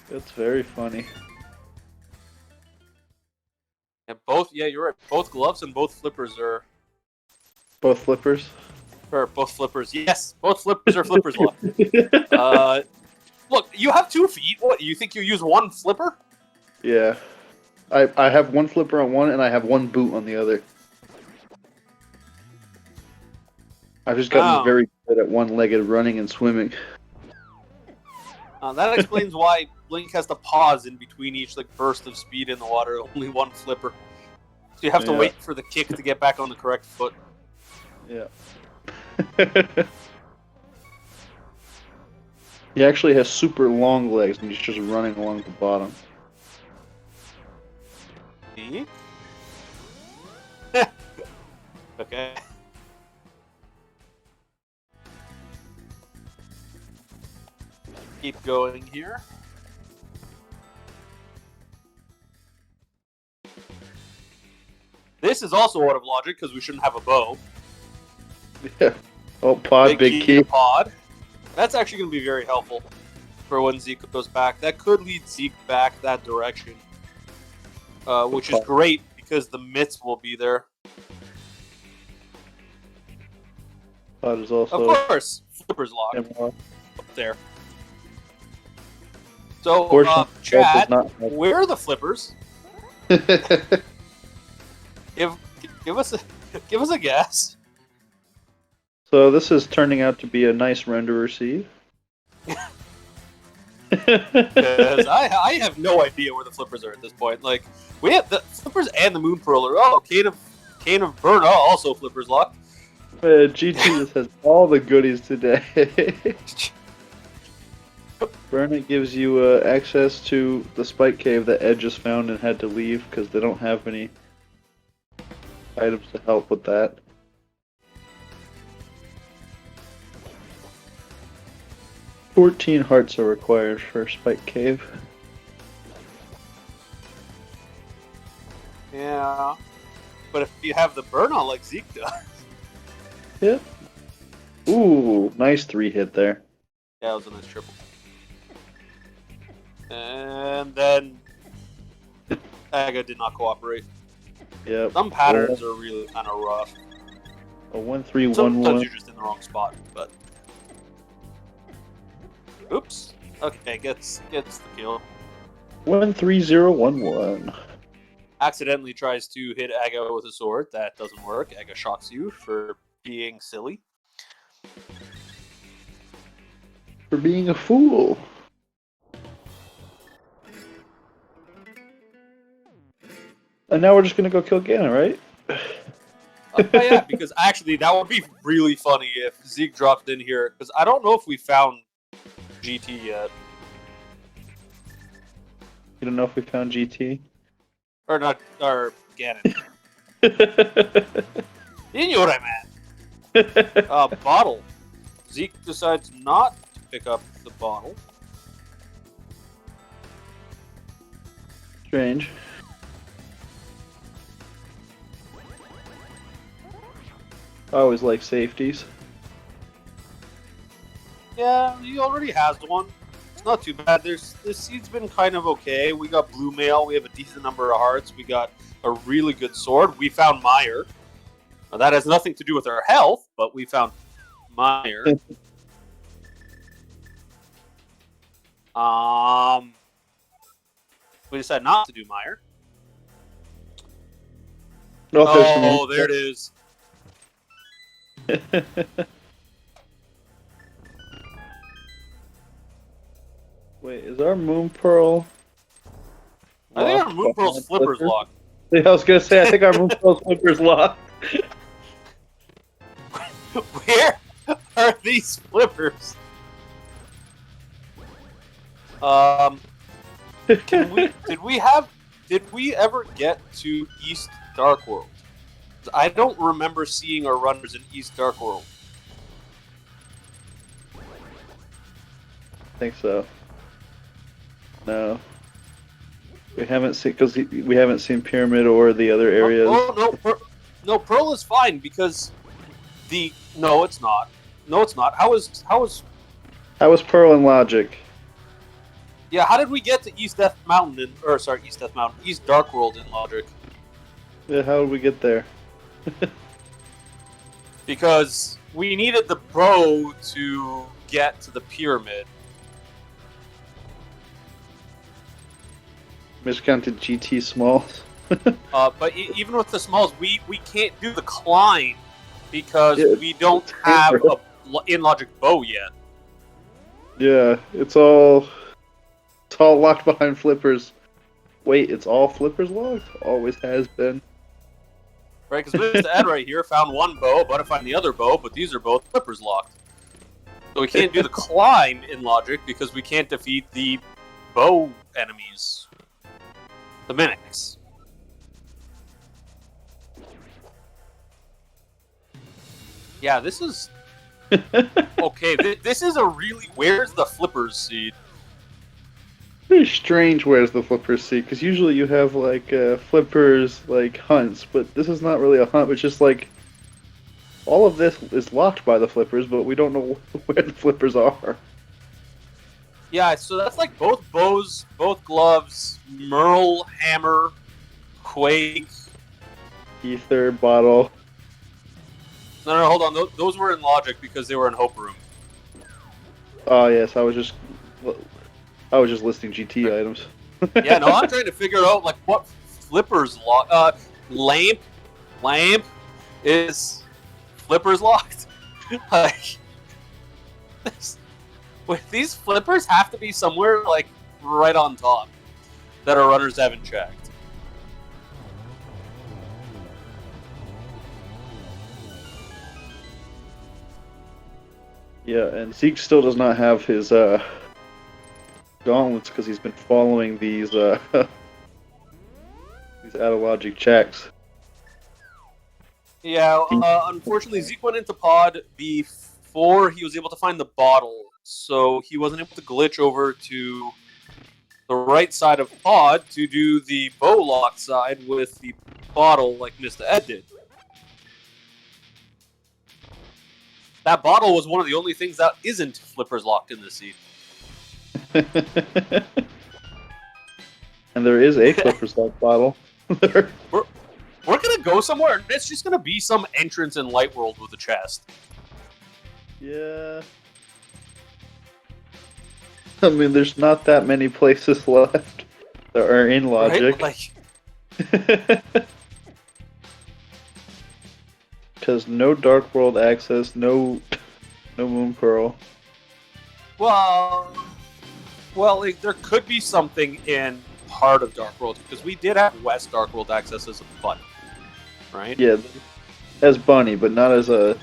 That's very funny. And yeah, you're right. Both gloves and both flippers are Both flippers? both flippers. Yes, both flippers are flippers locked. Look, you have 2 feet. What, you think you use one flipper? Yeah. I have one flipper on one and I have one boot on the other. I've just gotten Oh. very good at one-legged running and swimming. That explains why Link has to pause in between each burst of speed in the water. Only one flipper. So you have to Yeah. wait for the kick to get back on the correct foot. Yeah. He actually has super long legs, and he's just running along the bottom. See? Okay. Keep going here. This is also out of logic because we shouldn't have a bow. Yeah. Oh, pod, big key. To pod. That's actually going to be very helpful for when Zeke goes back. That could lead Zeke back that direction, which is great because the mitts will be there. Pod is also. Of course, Flipper's locked up there. So, Chad, where are the Flippers? Give us a guess. So this is turning out to be a nice renderer seed. Because I have no idea where the Flippers are at this point. Like, we have the Flippers and the Moon Pearl are. Oh, Cane of Burn also Flippers locked. GT just has all the goodies today. Burn gives you access to the spike cave that Ed just found and had to leave because they don't have any items to help with that. $14 hearts are required for Spike Cave. Yeah, but if you have the burn on like Zeke does. Yep. Ooh, nice 3-hit there. Yeah, it was a nice triple. And then Aga did not cooperate. Yep. Some patterns are really kind of rough. A 1-3-1-1. Sometimes you're just in the wrong spot, but. Oops. Okay, gets the kill. 1-3-0-1-1. Accidentally tries to hit Aga with a sword. That doesn't work. Aga shocks you for being silly. For being a fool. And now we're just gonna go kill Ganon, right? Yeah, because actually that would be really funny if Zeke dropped in here. Because I don't know if we found GT yet. You don't know if we found GT? Or not, or Ganon. You know what I meant. Bottle. Zeke decides not to pick up the bottle. Strange. I always like safeties. Yeah, he already has one. It's not too bad. This seed's been kind of okay. We got blue mail. We have a decent number of hearts. We got a really good sword. We found Meyer. Now, that has nothing to do with our health, but we found Meyer. We decided not to do Meyer. Oh, there it is. Wait, is our Moon Pearl? I think our Moon Pearl's flipper's locked. Yeah, I was gonna say, I think our Moon Pearl's flipper's locked. Where are these flippers? Did we ever get to East Dark World? I don't remember seeing our runners in East Dark World. I think so. No. We haven't seen, because we haven't seen Pyramid or the other areas. No, Pearl is fine because no, it's not. No, it's not. How is How was Pearl in Logic? Yeah, how did we get to East Dark World in Logic? Yeah, how did we get there? Because we needed the bow to get to the pyramid. Miscounted GT Smalls. But even with the smalls, we can't do the climb because we don't have a in-logic bow yet. Yeah, it's all locked behind flippers. Wait, it's all flippers locked? Always has been. Right, because Mr. Ed right here found one bow, about to find the other bow, but these are both flippers locked. So we can't do the climb in logic because we can't defeat the bow enemies. The mimics. Yeah, this is... Okay, this is a really... Where's the flippers seed? Very strange where's the flippers seed, because usually you have, like, flippers, like, hunts, but this is not really a hunt, it's just, like, all of this is locked by the flippers, but we don't know where the flippers are. Yeah, so that's like both bows, both gloves, Merle, hammer, Quake. Ether, bottle. No, hold on. Those were in logic because they were in Hope Room. Oh, yes, I was just listing GT items. Yeah, no, I'm trying to figure out, like, what flippers lock. Lamp is flippers locked. Like, these flippers have to be somewhere, like, right on top that our runners haven't checked. Yeah, and Zeke still does not have his gauntlets because he's been following these these out-of-logic checks. Yeah, unfortunately, Zeke went into pod before he was able to find the bottle, so he wasn't able to glitch over to the right side of pod to do the bow lock side with the bottle like Mr. Ed did. That bottle was one of the only things that isn't flippers locked in the seat. And there is a flippers lock bottle. We're gonna go somewhere, and it's just gonna be some entrance in Light World with a chest. Yeah. I mean, there's not that many places left that are in logic. Right? Like... Because no Dark World access, no Moon Pearl. Well, like, there could be something in part of Dark World, because we did have West Dark World access as a button, right? Yeah, as Bunny, but not as a...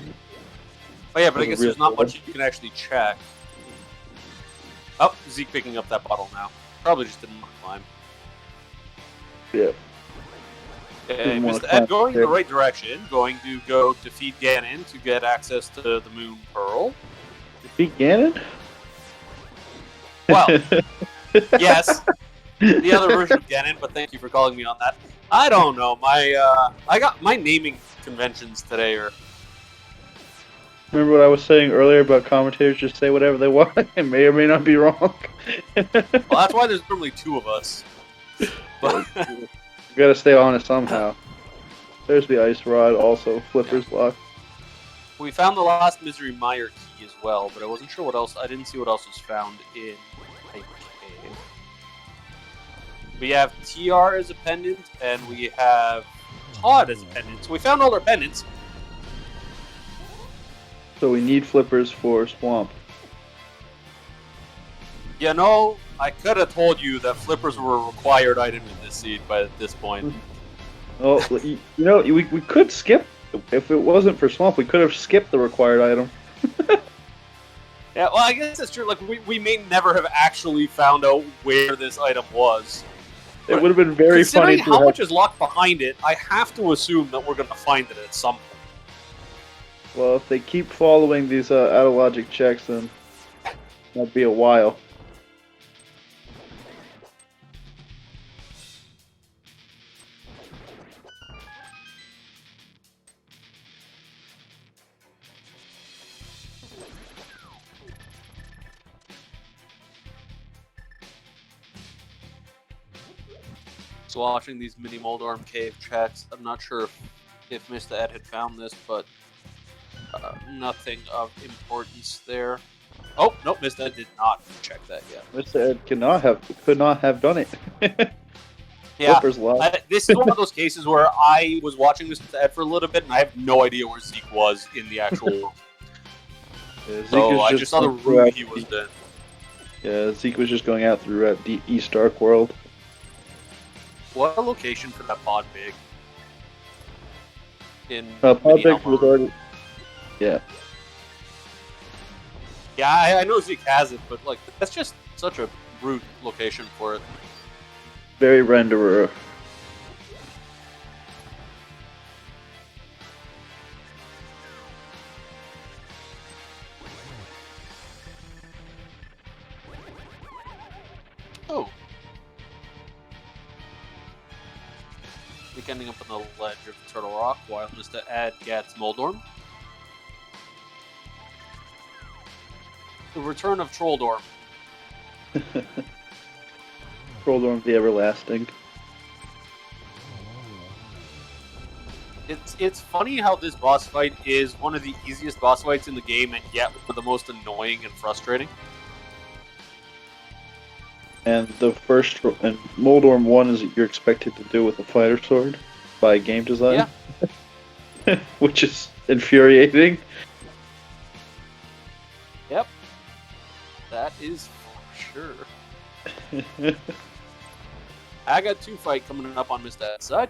Oh yeah, but I guess there's not much you can actually check. Oh, Zeke picking up that bottle now. Probably just didn't want to climb. Yeah. Okay, Mr. Ed going in the right direction, going to go defeat Ganon to get access to the Moon Pearl. Defeat Ganon? Well, yes, the other version of Ganon, but thank you for calling me on that. I don't know, my naming conventions today are... Remember what I was saying earlier about commentators just say whatever they want and may or may not be wrong? Well, that's why there's normally two of us. But... We gotta stay honest somehow. There's the ice rod, also flippers lock. We found the last Misery Mire key as well, but I wasn't sure what else. I didn't see what else was found in Hype Cave. We have TR as a pendant, and we have Todd as a pendant. So we found all our pendants. So we need flippers for Swamp. You know, I could have told you that flippers were a required item in this seed by this point. Well, you know, we could skip. If it wasn't for Swamp, we could have skipped the required item. Yeah, well, I guess that's true. Like, we may never have actually found out where this item was. It would have been very funny. Considering how much is locked behind it, I have to assume that we're going to find it at some point. Well, if they keep following these out-of-logic checks, then that'd be a while. So watching these mini Moldorm cave checks, I'm not sure if Mr. Ed had found this, but nothing of importance there. Oh, nope, Mr. Ed did not check that yet. Mr. Ed could not have done it. Yeah, this is one of those cases where I was watching Mr. Ed for a little bit, and I have no idea where Zeke was in the actual... So I just saw the room he was in. Yeah, Zeke was just going out through the East Dark World. What a location for that pod big. Pod big was already... Yeah. Yeah, I know Zeke has it, but like that's just such a rude location for it. Very renderer. Oh. Like ending up on the ledge of Turtle Rock, while just to add Gat's Moldorm. The return of Trolldorm. Trolldorm the Everlasting. It's funny how this boss fight is one of the easiest boss fights in the game, and yet the most annoying and frustrating. And the first and Moldorm 1 is what you're expected to do with a fighter sword by game design. Yeah. Which is infuriating. Yep. That is for sure. I got 2 fight coming up on Mr. Dad's side.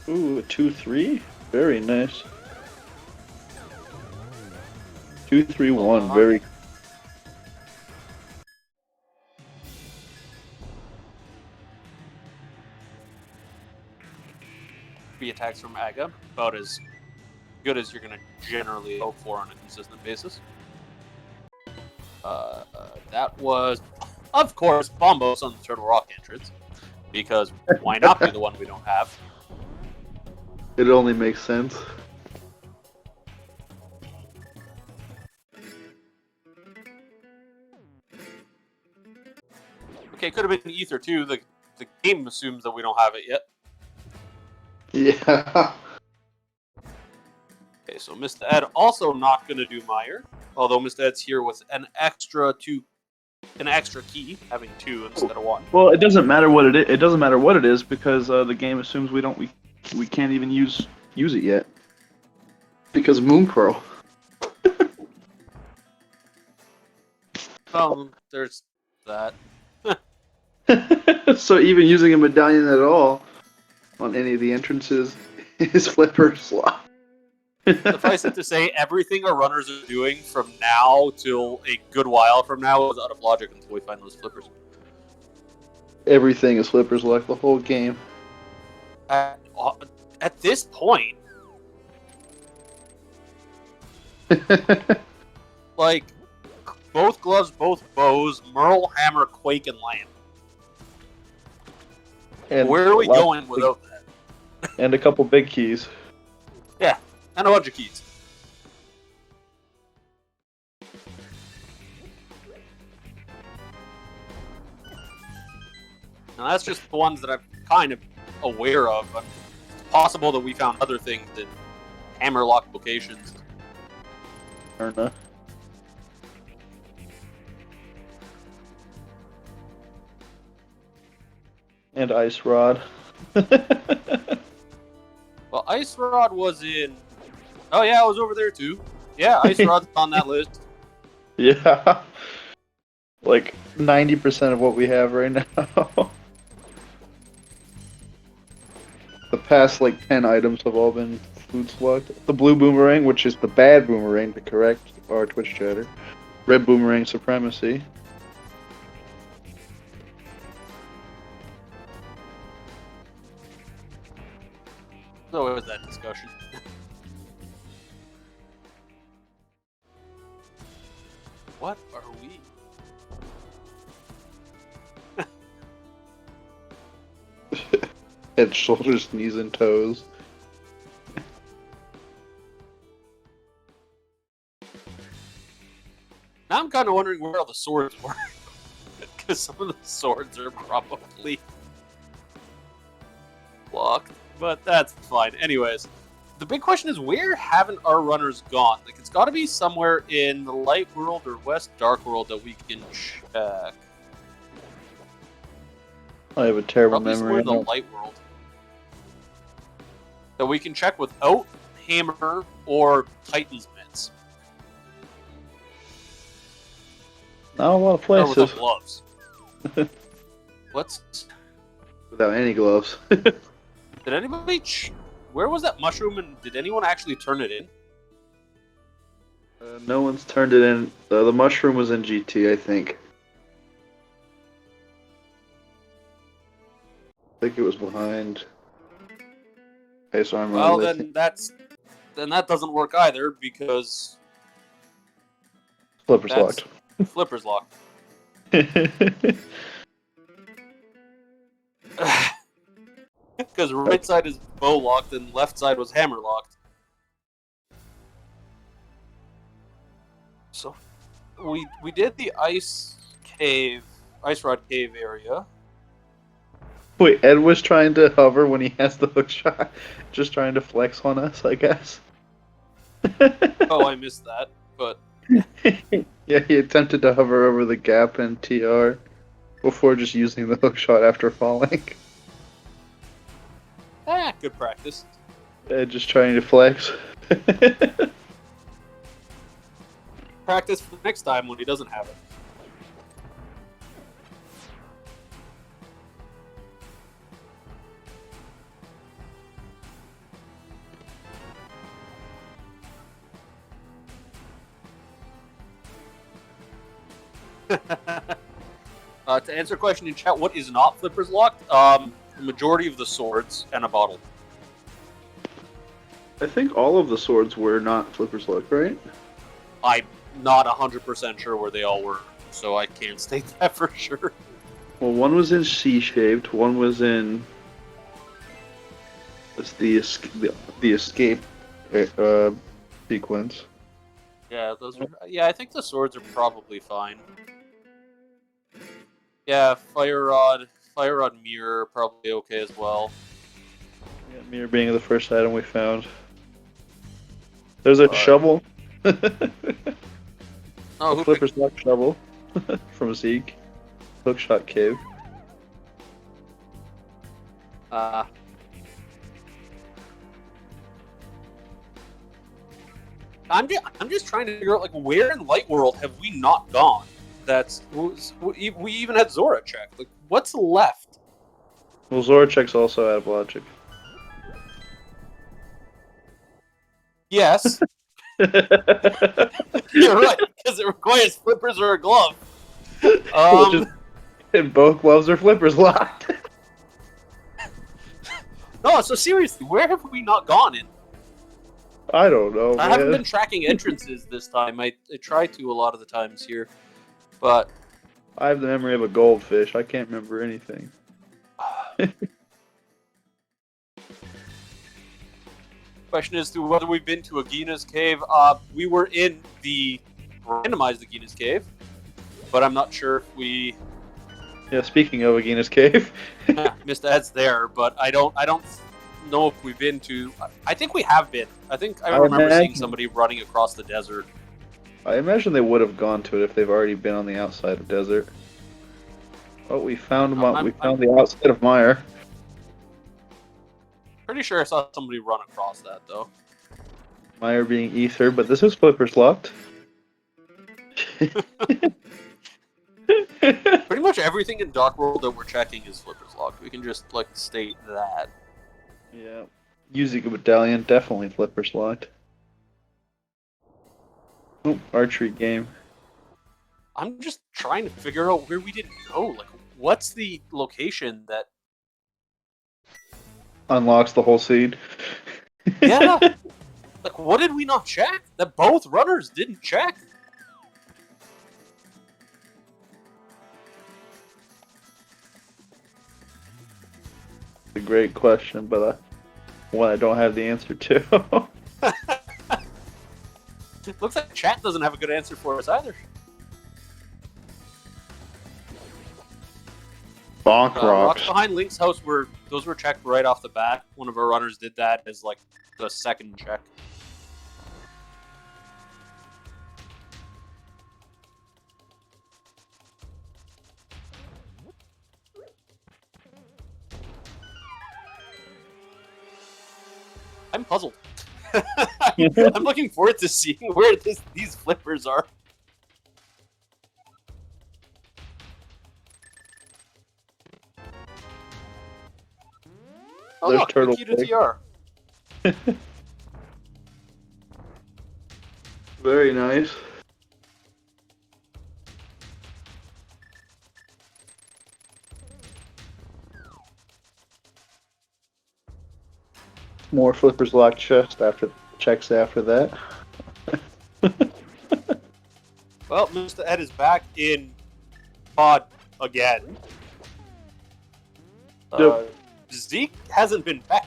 Ooh, a 2-3? Very nice. 2-3-1, very... Be attacks from Aga, about as good as you're going to generally hope for on a consistent basis. That was, of course, Bombos on the Turtle Rock entrance, because why not be the one we don't have? It only makes sense. Okay, could have been Ether too. The game assumes that we don't have it yet. Yeah. Okay, so Mr. Ed also not going to do Meyer, although Mr. Ed's here with an extra key, having 2 instead of 1. Well, it doesn't matter what it is. It doesn't matter what it is because the game assumes we can't even use it yet. Because Mooncrow. There's that. So even using a medallion at all on any of the entrances is flipper slot. Suffice it to say, everything our runners are doing from now till a good while from now is out of logic until we find those flippers. Everything is flippers like the whole game. At this point, like, both gloves, both bows, Merle, Hammer, Quake, and Lamp. And where are we going without that? And a couple big keys. Yeah, and a bunch of keys. Now that's just the ones that I'm kind of aware of. It's possible that we found other things in hammerlock locations. Erna. And Ice Rod. Well, Ice Rod was in... Oh yeah, it was over there too. Yeah, Ice Rod's on that list. Yeah. Like 90% of what we have right now. The past like 10 items have all been food select. The blue boomerang, which is the bad boomerang to correct our Twitch chatter. Red boomerang supremacy. So it was that discussion. What are we? Head, shoulders, knees, and toes. Now I'm kind of wondering where all the swords were. Because some of the swords are probably blocked. But that's fine. Anyways, the big question is, where haven't our runners gone? Like, it's got to be somewhere in the Light World or West Dark World that we can check. I have a terrible Probably somewhere memory. in the Light World. That we can check without Hammer or Titan's Mitts. Not a lot of Or places without gloves. What's... without any gloves. Did anybody... Where was that mushroom, and did anyone actually turn it in? No one's turned it in. The mushroom was in GT, I think. I think it was behind. Base armor. Well, then that doesn't work either, because Flipper's that's locked. Flipper's locked. Because right side is bow locked and left side was hammer locked. So we did the ice rod cave area. Wait, Ed was trying to hover when he has the hook shot, just trying to flex on us, I guess. Oh, I missed that, but Yeah, he attempted to hover over the gap in TR before just using the hook shot after falling. good practice. Ed just trying to flex. Practice for the next time when he doesn't have it. To answer a question in chat, what is not Flipper's locked? The majority of the swords and a bottle. I think all of the swords were not Flipper's locked, right? I'm not 100% sure where they all were, so I can't state that for sure. Well, one was in C-shaped, one was in the escape sequence. Yeah, those are. Yeah, I think the swords are probably fine. Yeah, fire rod mirror probably okay as well. Yeah, mirror being the first item we found. There's a shovel. Oh, who Flipper's locked shovel from Zeke. Hookshot cave. I'm just trying to figure out, like, where in Light World have we not gone? We even had Zora check. Like, what's left? Well, Zorachek's also out of logic. Yes, you're right, because it requires flippers or a glove. And both gloves are Flipper's locked. No, so seriously, where have we not gone in? I don't know, I man. haven't been tracking entrances this time. I try to a lot of the times here, but I have the memory of a goldfish. I can't remember anything. question is to whether we've been to Agina's cave. We were in the randomized Agina's cave, but I'm not sure if we. Yeah, speaking of Agina's cave, Missed ads there, but I don't know if we've been to. I think we have been. I think I remember seeing somebody running across the desert. I imagine they would have gone to it if they've already been on the outside of desert. Oh, we found the outside of Meyer. Pretty sure I saw somebody run across that though. Meyer being Ether, but this is Flipper's locked. Pretty much everything in Dark World that we're checking is Flipper's locked. We can just state that. Yeah. Using Medallion, definitely Flipper's locked. Oh, archery game. I'm just trying to figure out where we didn't go. What's the location that Unlocks the whole seed. Yeah. What did we not check? That both runners didn't check. A great question, but one I don't have the answer to. Looks like chat doesn't have a good answer for us either. Bonk Rocks rocks. behind Link's house those were checked right off the bat. One of our runners did that as the second check. I'm puzzled. I'm looking forward to seeing where these flippers are. Oh There's look, Turtle the key to Pig. TR. Very nice. More Flipper's Lock checks after that. Well, Mr. Ed is back in pod again. Zeke hasn't been back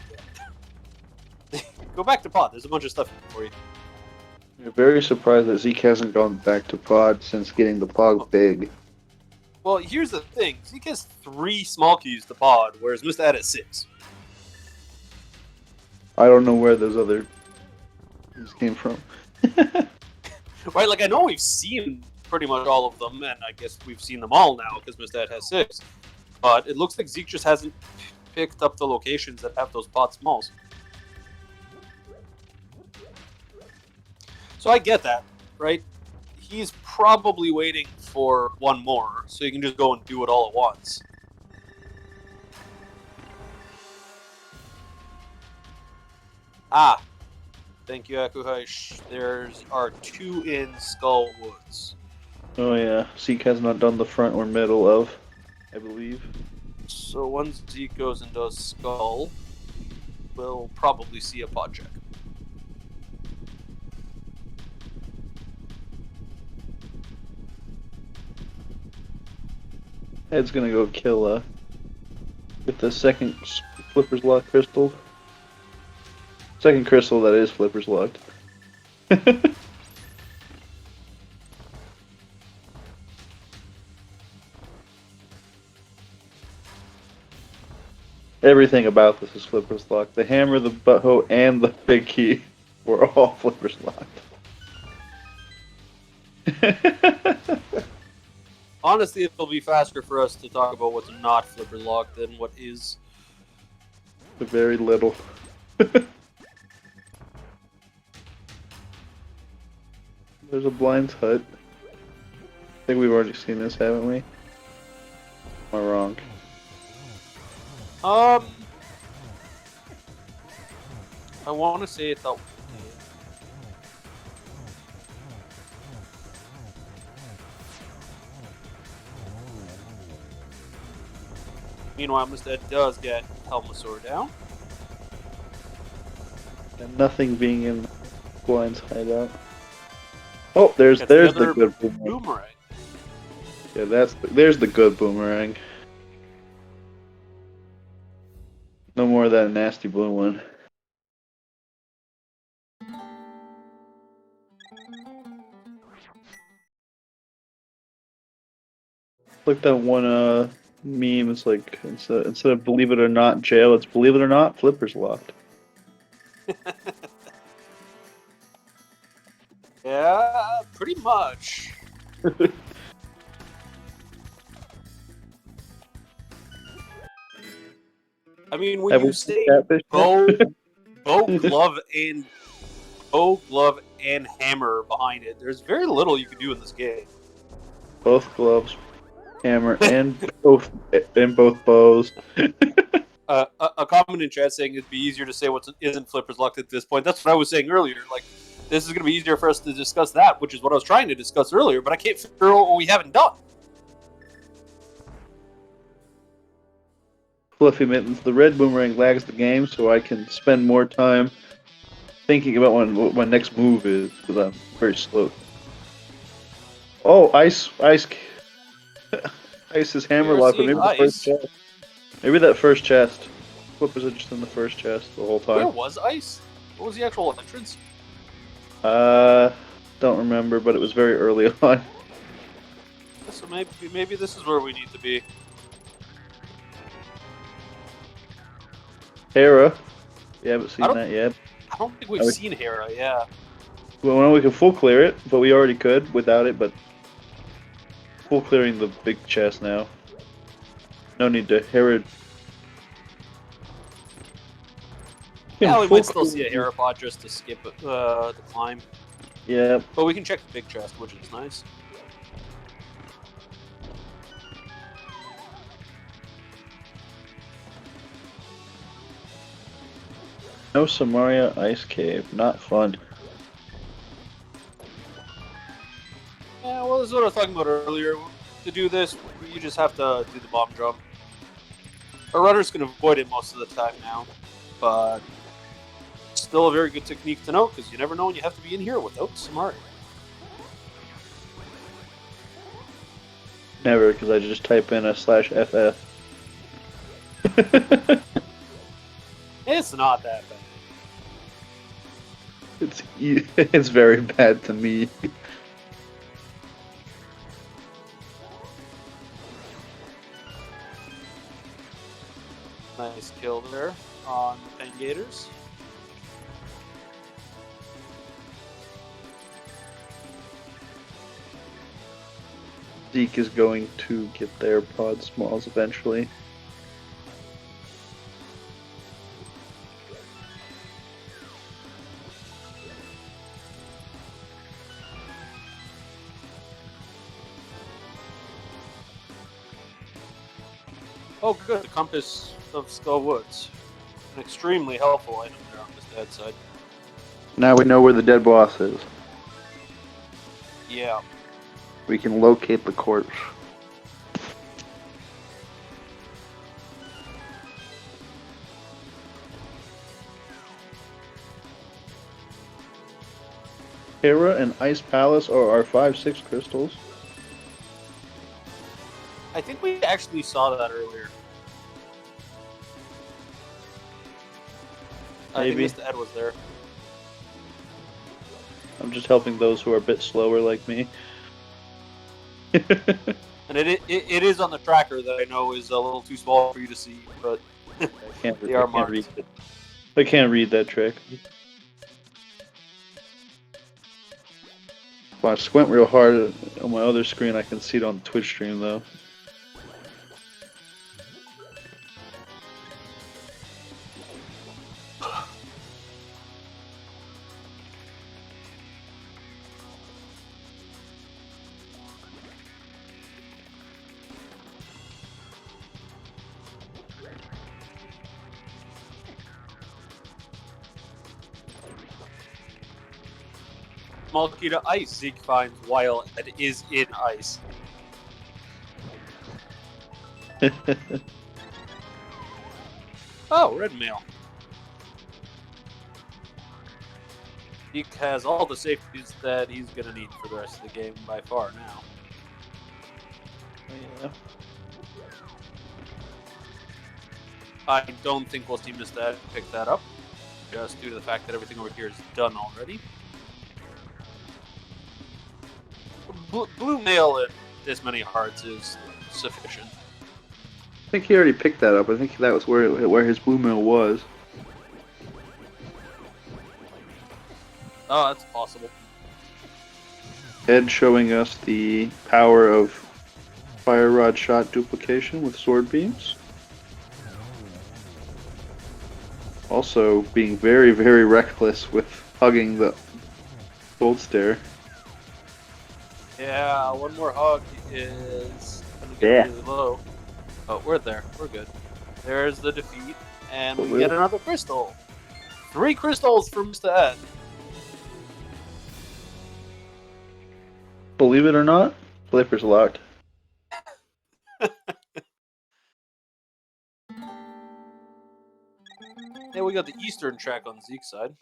yet. Go back to pod. There's a bunch of stuff for you. You're very surprised that Zeke hasn't gone back to pod since getting the pod big. Well, here's the thing. Zeke has 3 small keys to pod, whereas Mr. Ed has 6. I don't know where those other keys came from. Right, like I know we've seen pretty much all of them, and I guess we've seen them all now because Mr. Ed has 6. But it looks like Zeke just hasn't picked up the locations that have those pod smalls. So I get that, right? He's probably waiting for one more, so you can just go and do it all at once. Ah, thank you, Akuhaish. There's our 2 in Skull Woods. Oh yeah, Zeke has not done the front or middle of, I believe. So once Zeke goes and does Skull, we'll probably see a pod check. Ed's gonna go kill get the second Flipper's Lock crystal. Second crystal that is Flipper's Locked. Everything about this is Flipper's Locked. The hammer, the butthole, and the big key were all Flipper's Locked. Honestly, it'll be faster for us to talk about what's not Flipper Lock than what is. Very little. There's a Blind's Hut. I think we've already seen this, haven't we? Am I wrong? I want to say it's out. Meanwhile, Mr. Ed does get Helmasaur down. And nothing being in Blind's hideout. Oh, there's Gets the other good boomerang. Boomerang. Yeah, there's the good boomerang. No more of that nasty blue one. Like that one meme. It's like instead of believe it or not jail, it's believe it or not Flipper's Locked. Yeah, pretty much. I mean, when Have you we say seen Catfish yet? bow, glove, and hammer behind it, there's very little you can do in this game. Both gloves, hammer, and both bows. A comment in chat saying it'd be easier to say what isn't Flipper's Locked at this point. That's what I was saying earlier. Like, this is going to be easier for us to discuss that, which is what I was trying to discuss earlier, but I can't figure out what we haven't done. Fluffy Mittens, the red boomerang lags the game, so I can spend more time thinking about what my next move is, because I'm very slow. Oh, Ice's hammer lock, but maybe the first chest. Maybe that first chest. Flippers are just in the first chest the whole time. Where was Ice? What was the actual entrance? Don't remember, but it was very early on. So maybe this is where we need to be. Hera. You haven't seen that yet. I don't think we've seen Hera, yeah. Well, we can full clear it, but we already could without it, but full clearing the big chest now. No need to Hera. Yeah, we might still see a Hera pod just to skip the climb. Yeah. But we can check the big chest, which is nice. No Samaria Ice Cave. Not fun. Yeah, well, this is what I was talking about earlier. To do this, you just have to do the bomb jump. A runner's can avoid it most of the time now, but still a very good technique to know because you never know when you have to be in here without Samaria. Never, because I just type in a /FF. It's not that bad. It's very bad to me. Nice kill there on the Pengators. Zeke is going to get their pod smalls eventually. Oh, good. The Compass of Skull Woods. An extremely helpful item there on this dead side. Now we know where the dead boss is. Yeah. We can locate the corpse. Hera and Ice Palace are our 5/6 crystals. I think we actually saw that earlier. Maybe. I think Mr. Ed was there. I'm just helping those who are a bit slower like me. And it is on the tracker that I know is a little too small for you to see, but they are marked. I can't read that trick. If I squint real hard on my other screen, I can see it on the Twitch stream though. Small key to ice Zeke finds while it is in ice. Oh, red mail. Zeke has all the safeties that he's going to need for the rest of the game by far now. Yeah. I don't think we'll see Mr. Ed pick that up, just due to the fact that everything over here is done already. Blue mail at this many hearts is sufficient. I think he already picked that up. I think that was where his blue mill was. Oh, that's possible. Ed showing us the power of fire rod shot duplication with sword beams. Also being very, very reckless with hugging the gold stair. Yeah, one more hug is gonna get really low. Oh, we're there. We're good. There's the defeat, and we get another crystal. 3 crystals for Mr. Ed. Believe it or not, Flipper's locked. Yeah, we got the Eastern track on Zeke's side.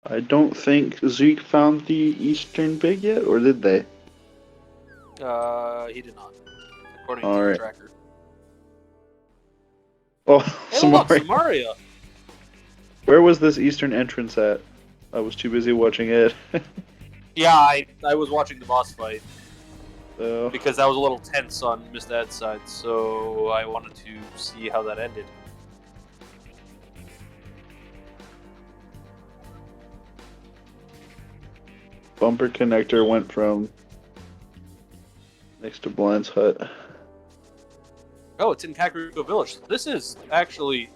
I don't think Zeke found the Eastern Big yet, or did they? He did not, according to Alright. the tracker. Oh, Hey, look, Samaria. Samaria! Where was this Eastern entrance at? I was too busy watching it. Yeah, I was watching the boss fight, So, because that was a little tense on Mr. Ed's side, so I wanted to see how that ended. bumper connector went from next to Blind's hut. Oh, it's in Kakariko Village. This is actually...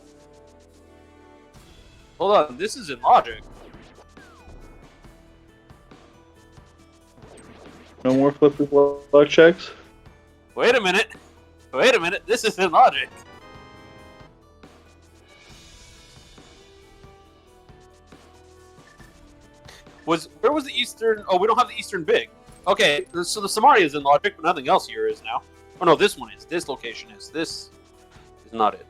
Hold on, this is in Logic. No more Flipper's luck checks? Wait a minute, this is in Logic. Where was the Eastern? Oh, we don't have the Eastern Big. Okay, so the Samaria is in logic, but nothing else here is now. Oh no, this one is. This location is. This is not it.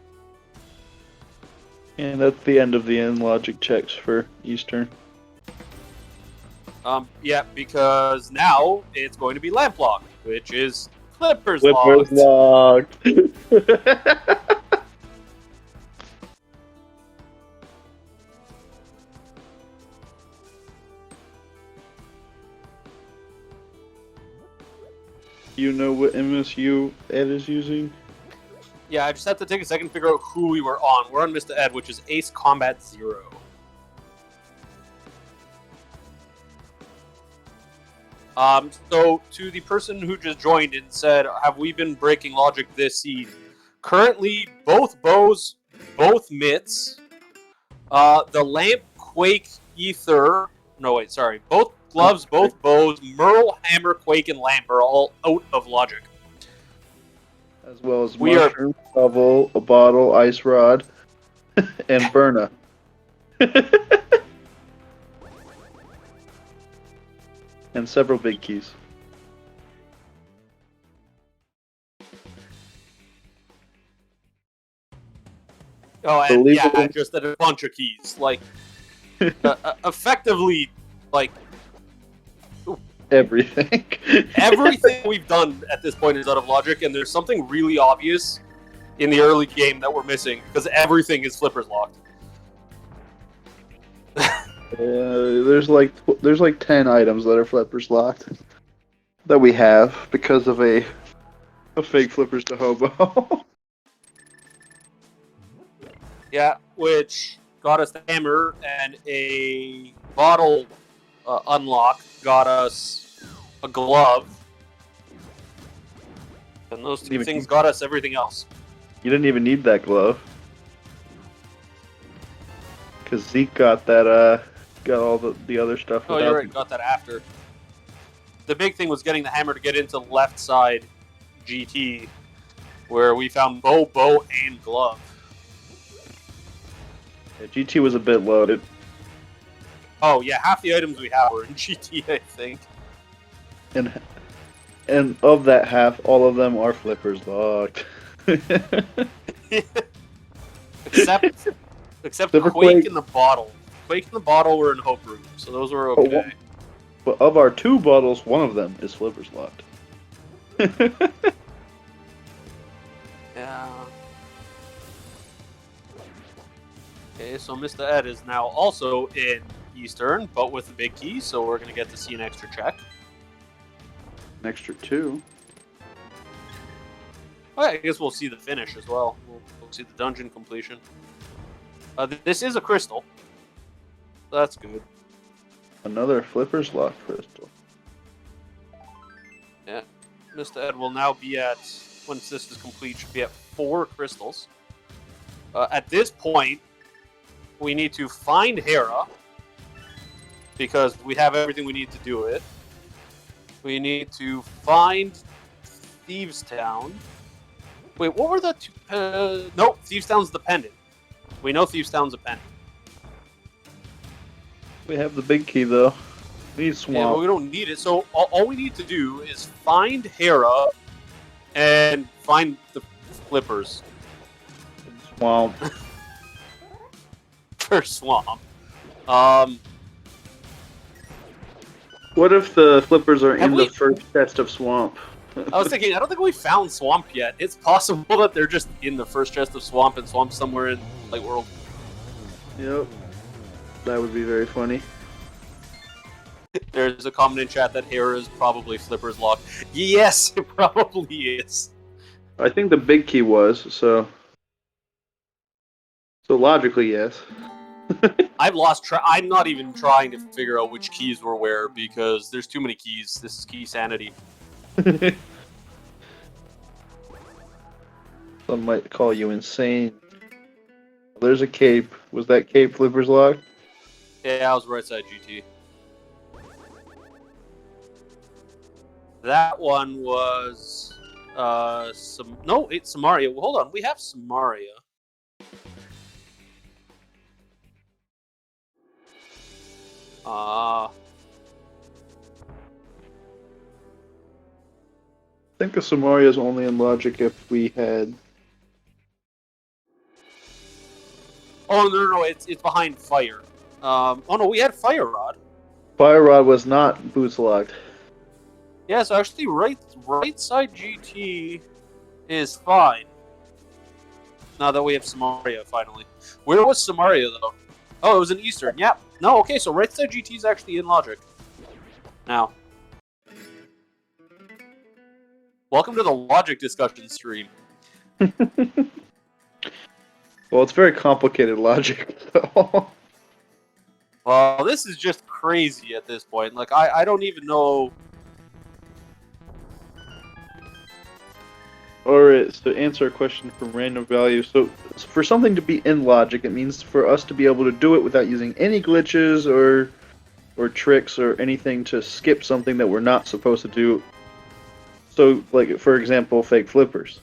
And that's the end of the end logic checks for Eastern. Yeah, because now it's going to be lamp locked, which is Flippers Flipper's locked. locked. You know what MSU Ed is using? Yeah, I just have to take a second to figure out who we were on. We're on Mr. Ed, which is Ace Combat 0. So to the person who just joined and said, have we been breaking logic this seed? Currently, both bows, both mitts, the lamp, quake, ether. No, wait, sorry. Both gloves, both bows, Merle, hammer, quake, and lamp are all out of logic. As well as mushroom, shovel, a bottle, ice rod, and Burna. And several big keys. Oh, and yeah, just a bunch of keys. Like, effectively, like, everything. everything we've done at this point is out of logic, and there's something really obvious in the early game that we're missing, because everything is Flippers locked. There's like 10 items that are Flippers locked that we have because of a fake Flippers to hobo. Yeah, which got us the hammer, and a bottle unlock got us a glove, and those two things got us everything else. You didn't even need that glove. Because Zeke got that, got all the other stuff. Oh, you're right, got that after. The big thing was getting the hammer to get into left side GT, where we found bow, and glove. Yeah, GT was a bit loaded. Oh, yeah, half the items we have were in GT, I think. And of that half, all of them are Flippers locked. Except Quake in the bottle. Quake in the bottle were in Hope Room, so those were okay. But of our 2 bottles, one of them is Flippers locked. Yeah. Okay, so Mr. Ed is now also in Eastern, but with the big key, so we're going to get to see an extra check. An extra 2. Oh, yeah, I guess we'll see the finish as well. We'll see the dungeon completion. This is a crystal. That's good. Another Flippers locked crystal. Yeah. Mr. Ed will now be at, once this is complete, should be at 4 crystals. At this point, we need to find Hera, because we have everything we need to do it. We need to find Thieves Town. Wait, what were the two? Nope, Thieves Town's the pendant. We know Thieves Town's a pendant. We have the big key, though. We need Swamp. Yeah, but we don't need it, so all we need to do is find Hera and find the Flippers. Swamp. For Swamp. What if the Flippers are in we... the first chest of Swamp? I was thinking, I don't think we found Swamp yet. It's possible that they're just in the first chest of Swamp, and Swamp's somewhere in Light World. Yep. That would be very funny. There's a comment in chat that Hera is probably Flippers locked. Yes, it probably is. I think the big key was, so logically, yes. I've lost track. I'm not even trying to figure out which keys were where, because there's too many keys. This is key sanity. Some might call you insane. There's a cape. Was that cape Flippers locked? Yeah, I was right side GT. That one was it's Samaria. Well, hold on, we have Samaria. think the Samaria is only in logic if we had. Oh no, it's behind fire. Oh no, we had fire rod. Fire Rod was not boots locked. Yes, actually, right side GT is fine. Now that we have Samaria finally. Where was Samaria though? Oh, it was in Eastern. Yeah. No, okay, so right side GT is actually in logic. Now. Welcome to the logic discussion stream. Well, it's very complicated logic, though. Well, this is just crazy at this point. Like, I don't even know. Alright, so to answer a question from random value. So, for something to be in logic, it means for us to be able to do it without using any glitches or tricks or anything to skip something that we're not supposed to do. So, like, for example, fake flippers.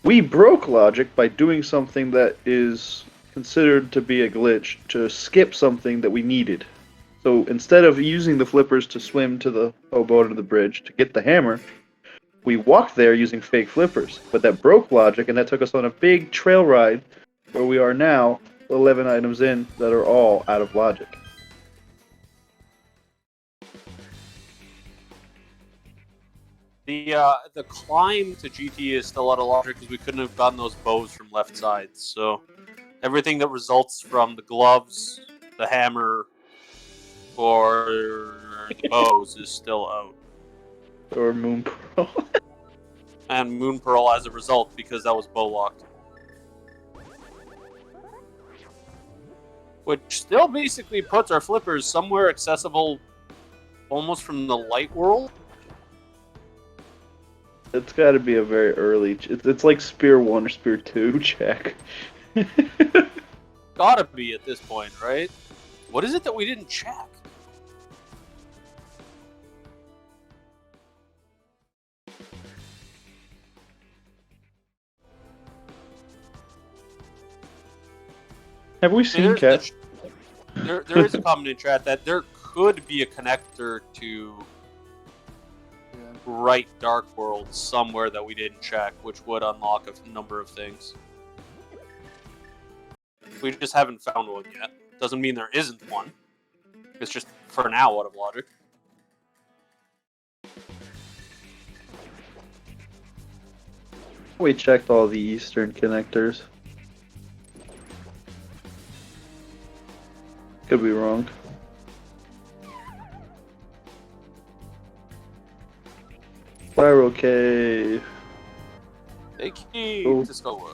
We broke logic by doing something that is considered to be a glitch to skip something that we needed. So instead of using the flippers to swim to the boat or the bridge to get the hammer, we walked there using fake flippers. But that broke logic, and that took us on a big trail ride where we are now 11 items in that are all out of logic. The climb to GT is still out of logic because we couldn't have gotten those bows from left sides. So everything that results from the gloves, the hammer, or the bows is still out. Or Moon Pearl. And Moon Pearl as a result because that was bow locked. Which still basically puts our flippers somewhere accessible almost from the light world. It's got to be a very early. It's like Spear 1 or Spear 2 check. Gotta be at this point, right? What is it that we didn't check? Have we seen Cat? There is a comment in chat that there could be a connector to right Dark World somewhere that we didn't check, which would unlock a number of things. We just haven't found one yet. Doesn't mean there isn't one. It's just, for now, out of logic. We checked all the eastern connectors. Could be wrong. Spiral Cave. Thank you. Oh. Let's go.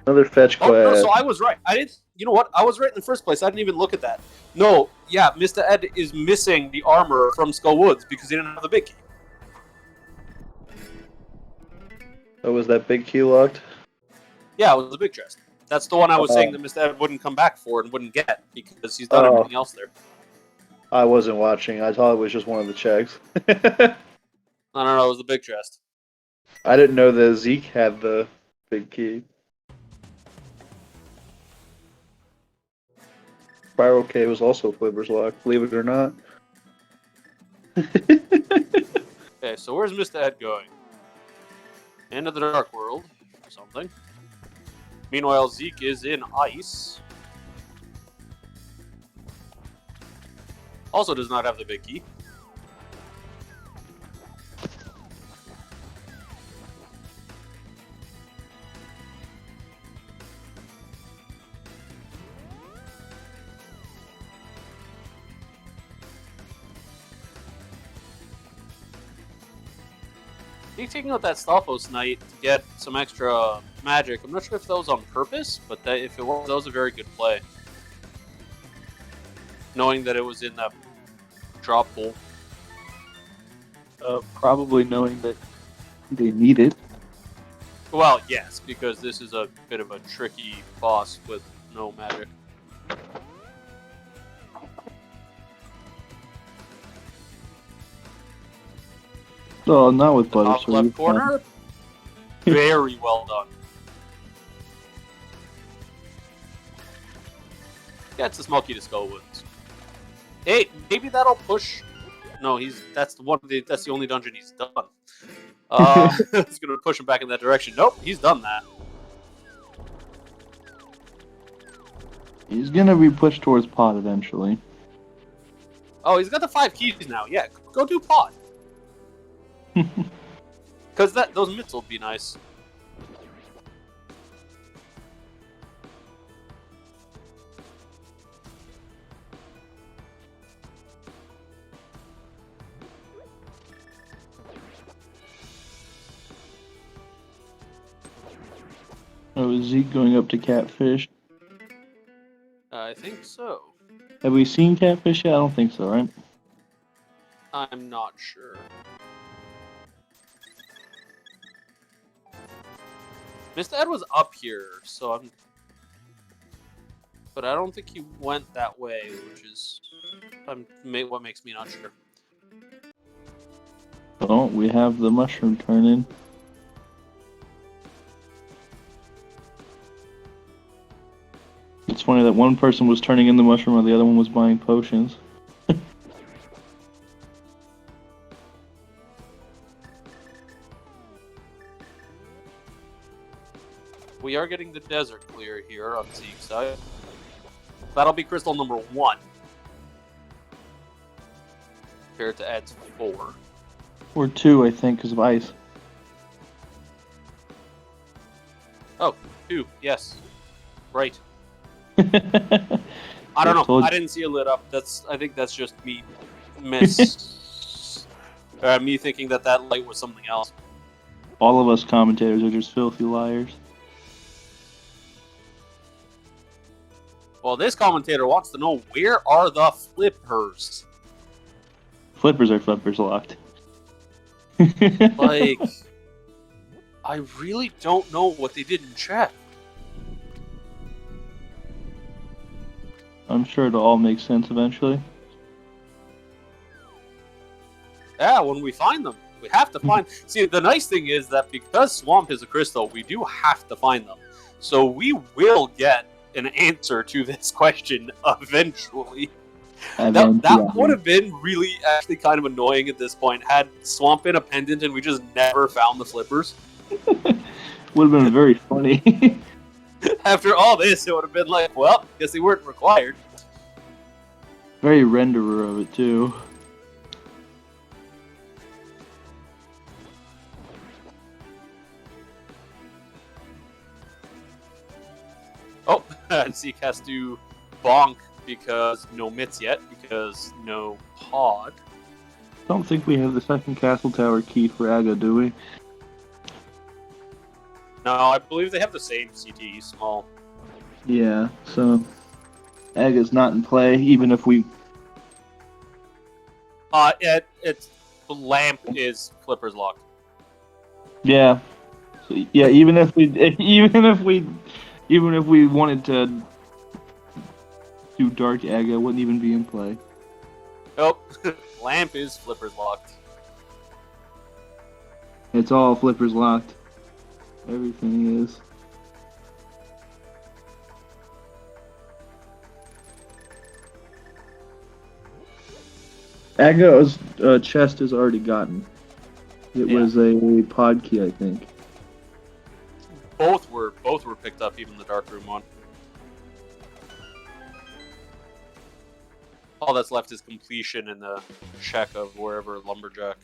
Another fetch quest. Oh, no, so I was right. I didn't. You know what? I was right in the first place. I didn't even look at that. No, yeah, Mr. Ed is missing the armor from Skull Woods because he didn't have the big key. Oh, was that big key locked? Yeah, it was the big chest. That's the one I was saying that Mr. Ed wouldn't come back for and wouldn't get because he's done everything else there. I wasn't watching. I thought it was just one of the checks. No, it was the big chest. I didn't know that Zeke had the big key. Spiral Cave was also Flippers locked, believe it or not. Okay, so where's Mr. Ed going? Into the Dark World or something. Meanwhile, Zeke is in ice. Also does not have the big key. Taking out that Stalfos Knight to get some extra magic. I'm not sure if that was on purpose, but if it was, that was a very good play. Knowing that it was in that drop pool. Probably knowing that they need it. Well, yes, because this is a bit of a tricky boss with no magic. Oh, not with butter. Top left corner. Very well done. Yeah, it's a Smoky to Skull Woods. Hey, maybe that'll push No, that's the only dungeon he's done. It's gonna push him back in that direction. Nope, he's done that. He's gonna be pushed towards pot eventually. Oh, he's got the 5 keys now. Yeah, go do pot. Because those mitts will be nice. Oh, is Zeke going up to catfish? I think so. Have we seen catfish yet? I don't think so, right? I'm not sure. Mr. Ed was up here, so I'm... But I don't think he went that way, which is... what makes me not sure. Oh, we have the mushroom turning. It's funny that one person was turning in the mushroom while the other one was buying potions. We are getting the desert clear here on Zeke's side. That'll be crystal number 1. Compared to Ed's 4. Or 2, I think, because of ice. Oh, 2, yes. Right. I don't know. I didn't see it lit up. I think that's just me me thinking that light was something else. All of us commentators are just filthy liars. Well, this commentator wants to know, where are the flippers? Flippers are flippers locked. Like, I really don't know what they did in chat. I'm sure it'll all make sense eventually. Yeah, when we find them. We have to find... See, the nice thing is that because Swamp is a crystal, we do have to find them. So we will get an answer to this question eventually. That would have been really actually kind of annoying at this point, had Swamp been a pendant and we just never found the flippers. Would have been very funny. After all this, it would have been like, well, guess they weren't required. Very renderer of it, too. Oh, Zeke has to bonk because no mitts yet, because no pod. Don't think we have the second castle tower key for Aga, do we? No, I believe they have the same CT, small. Yeah, so Aga's not in play, even if we... It's the lamp is flippers locked. Yeah. So, yeah, even if we wanted to do Dark Aga, it wouldn't even be in play. Nope. Lamp is flippers locked. It's all flippers locked. Everything is. Aga's chest is already gotten. It was a pod key, I think. Both were picked up, even the dark room one. All that's left is completion and the check of wherever lumberjack.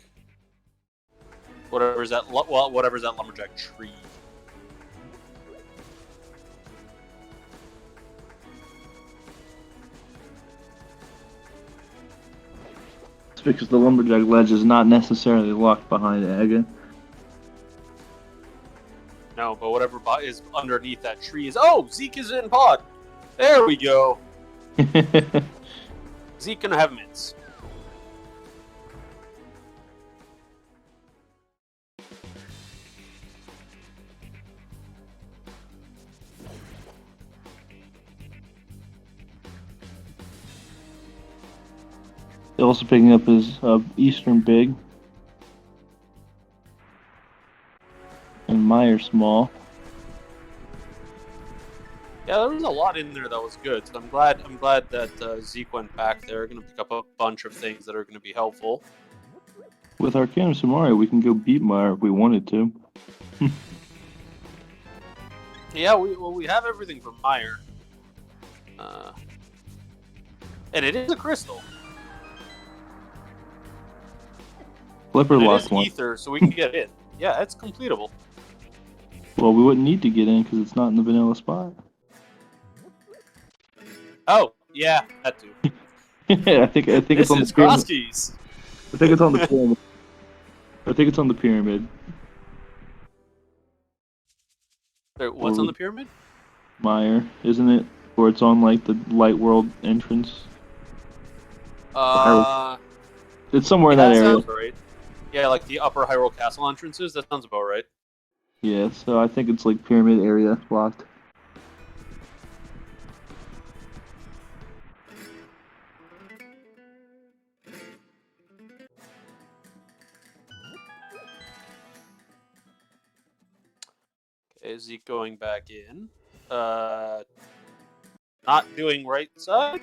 Whatever's that lumberjack tree. It's because the lumberjack ledge is not necessarily locked behind Aga. No, but whatever is underneath that tree is... Oh, Zeke is in pod! There we go! Zeke gonna have mitts. Also picking up his Eastern Big. And Meyer Small. Yeah, there was a lot in there that was good. So I'm glad that Zeke went back there. Going to pick up a bunch of things that are going to be helpful. With Arcanum Samaria, we can go beat Meyer if we wanted to. Yeah, we have everything from Meyer. And it is a crystal. Flipper And it lost is one. ether, so we can get in. Yeah, it's completable. Well, we wouldn't need to get in because it's not in the vanilla spot. Oh, yeah, that too. I think it's This on the is pyramid. Crosskeys. I think it's on the pyramid. I think it's on the pyramid. What's on the pyramid? Meyer, isn't it? Or it's on like the Light World entrance. It's somewhere in Yeah, that area. sounds right. Yeah, like the upper Hyrule Castle entrances. That sounds about right. Yeah, so I think it's like pyramid area locked. Okay, Zeke going back in. Not doing right side.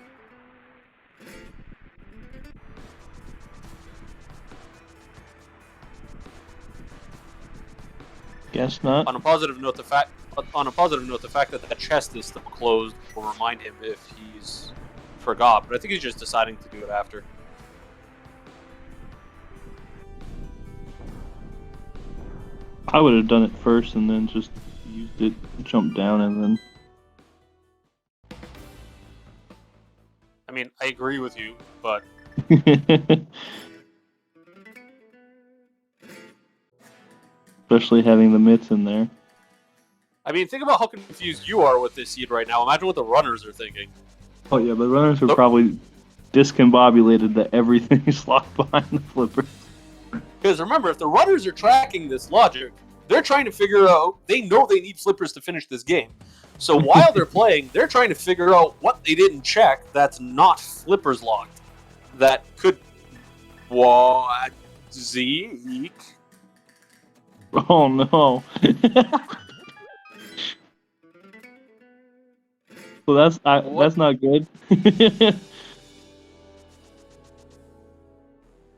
Guess not. On a positive note, the fact that that chest is still closed will remind him if he's forgot. But I think he's just deciding to do it after. I would have done it first and then just used it, jumped down, and then. I mean, I agree with you, but Especially having the mitts in there. I mean, think about how confused you are with this seed right now. Imagine what the runners are thinking. Oh yeah, the runners are Nope. probably discombobulated that everything is locked behind the flipper. Because remember, if the runners are tracking this logic, they're trying to figure out. They know they need flippers to finish this game. So while they're playing, they're trying to figure out what they didn't check that's not flippers locked. That could. What? Zeke? Oh no. So that's not good.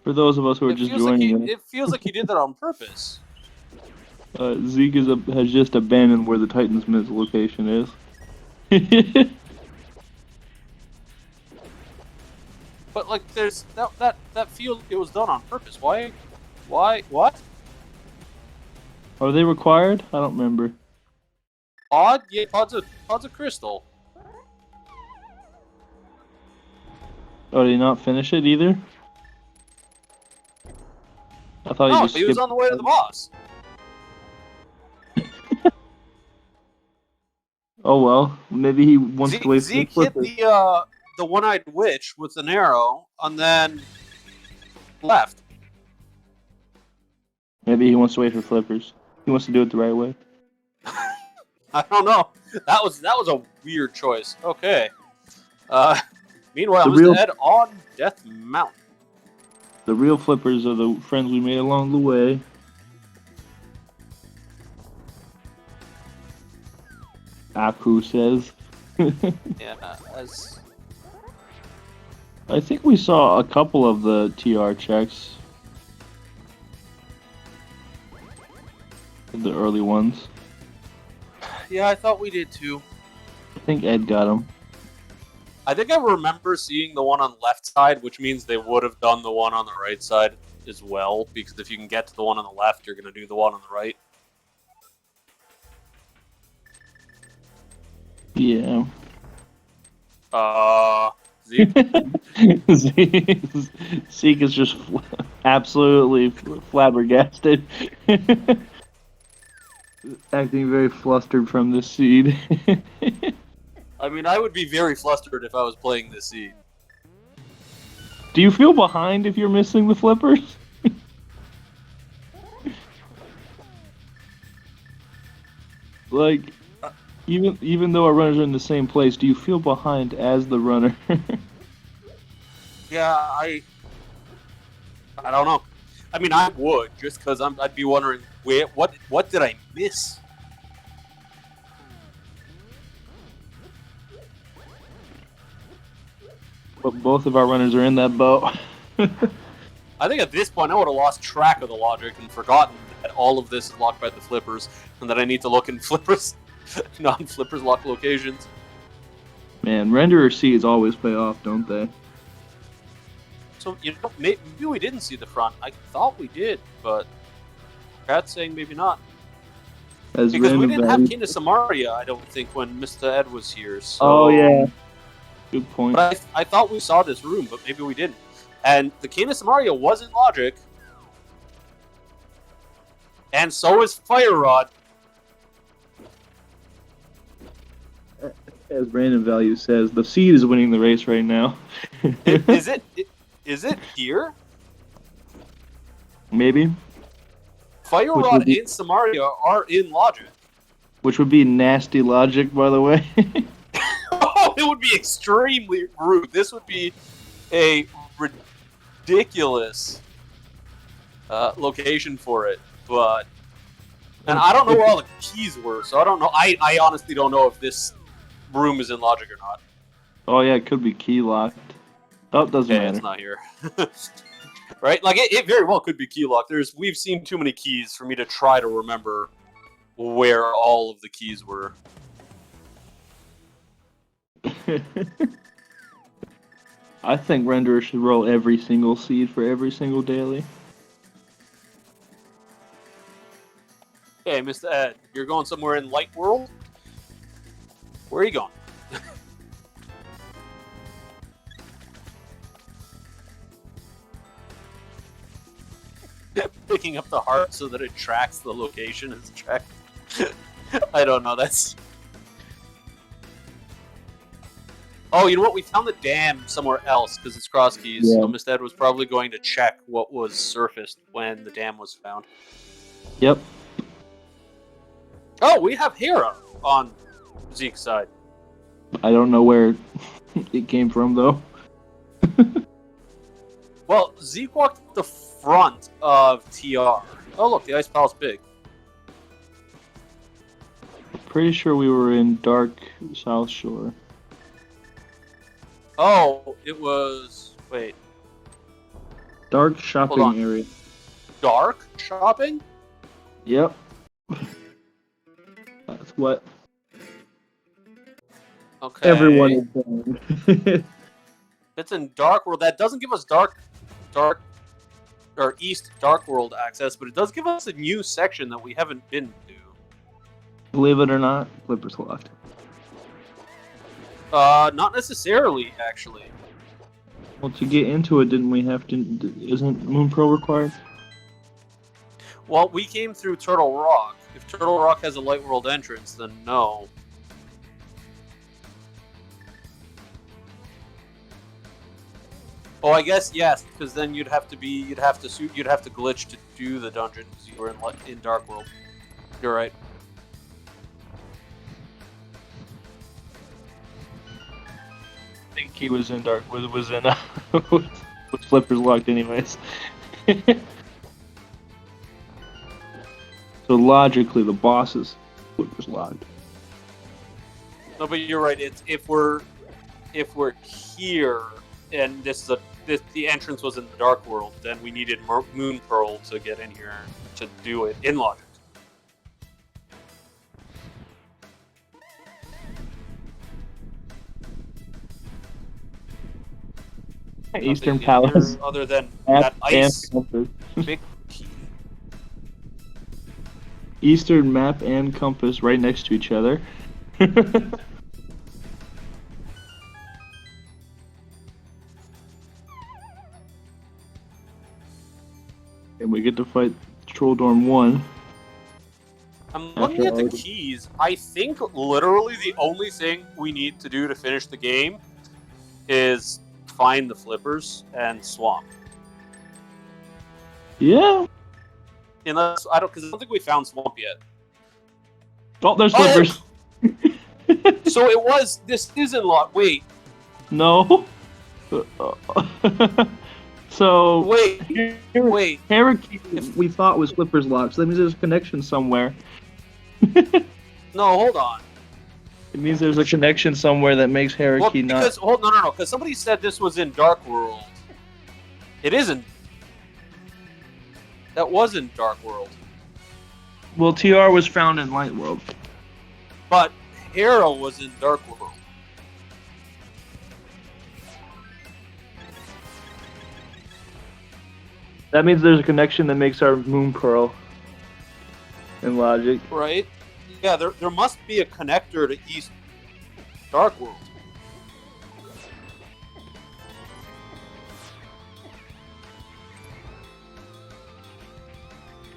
For those of us who are just joining It feels like he did that on purpose. Zeke has just abandoned where the Titan's Miz location is. But like, there's that feels like it was done on purpose. Why? What? Are they required? I don't remember. Odd? Yeah, pod's a crystal. Oh, did he not finish it either? I thought No, he just he was skipped. on the way to the boss. Oh well, maybe he wants to wait for the Zeke hit flipper. the one-eyed witch with an arrow, and then left. Maybe he wants to wait for flippers. He wants to do it the right way. I don't know. That was a weird choice. Okay. Meanwhile, Mr. Ed on Death Mountain. The real flippers are the friends we made along the way. Aku says. Yeah, as I think we saw a couple of the TR checks. The early ones. yeah, I thought we did too. I think Ed got them. I think I remember seeing the one on the left side, which means they would have done the one on the right side as well, because if you can get to the one on the left, you're going to do the one on the right. Yeah. Zeke? Zeke is just absolutely flabbergasted. Acting very flustered from this seed. I mean, I would be very flustered if I was playing this seed. Do you feel behind if you're missing the flippers? Like, even though our runners are in the same place, do you feel behind as the runner? Yeah, I don't know. I mean, I would, just because I'd be wondering, what did I miss? But both of our runners are in that boat. I think at this point I would have lost track of the logic and forgotten that all of this is locked by the flippers, and that I need to look in flippers, non-flippers locked locations. Man, renderer seeds always pay off, don't they? So maybe we didn't see the front. I thought we did, but Pat's saying maybe not. As Because we random didn't have values- King of Samaria, I don't think, when Mr. Ed was here. So... Oh yeah, good point. But I thought we saw this room, but maybe we didn't. And the King of Samaria was in logic. And so is Fire Rod. As random value says, the seed is winning the race right now. Is it here? Maybe. Fire Which Rod would be- and Samaria are in logic. Which would be nasty logic, by the way. Oh, it would be extremely rude. This would be a ridiculous location for it. But, and I don't know where all the keys were, so I don't know. I honestly don't know if this room is in logic or not. Oh yeah, it could be key locked. Oh, doesn't Yeah, matter. it's not here. Right? Like, it very well could be key locked. We've seen too many keys for me to try to remember where all of the keys were. I think renderer should roll every single seed for every single daily. Hey, Mr. Ed, you're going somewhere in Light World? Where are you going? Picking up the heart so that it tracks the location as tracked. I don't know, that's... Oh, you know what? We found the dam somewhere else because it's Crosskeys. Yeah. So Mr. Ed was probably going to check what was surfaced when the dam was found. Yep. Oh, we have Hera on Zeke's side. I don't know where it came from though. Well, Zeke walked the front of TR. Oh, look, the Ice Palace big. Pretty sure we were in Dark South Shore. Oh, it was... Wait. Dark shopping on. area. Dark shopping? Yep. That's what Okay. everyone is saying. It's in Dark World. That doesn't give us Dark... Or East Dark World access, but it does give us a new section that we haven't been to. Believe it or not, Flipper's locked. Not necessarily, actually. Well, to get into it, didn't we have to... Isn't Moon Pearl required? Well, we came through Turtle Rock. If Turtle Rock has a Light World entrance, then no. Oh, I guess yes, because then you'd have to glitch to do the dungeon because you were in Dark World. You're right. I think he was in Dark... Was in... with Flipper's locked anyways. So logically, the boss is Flipper's locked. No, but you're right. It's if we're here and the entrance was in the Dark World, then we needed Moon Pearl to get in here to do it in logic. Eastern Nothing in Palace. here other than Map that and ice compass. big key. Eastern map and compass right next to each other. And we get to fight Troll Dorm 1. I'm looking at the all the- keys. I think literally the only thing we need to do to finish the game is find the flippers and swamp. Yeah. Unless I don't think we found swamp yet. Oh, there's Oh! Flippers. So it was. This is in lot. Wait, No. So wait. Parakeet we thought was Flipper's lock, so that means there's a connection somewhere. No, hold on. It means there's a connection somewhere that makes Well, hierarchy because not. no, because somebody said this was in Dark World. It isn't. That was in Dark World, Well, TR was found in Light World. but Hera was in Dark World. That means there's a connection that makes our Moon Pearl in logic. Right? Yeah, there must be a connector to East Dark World.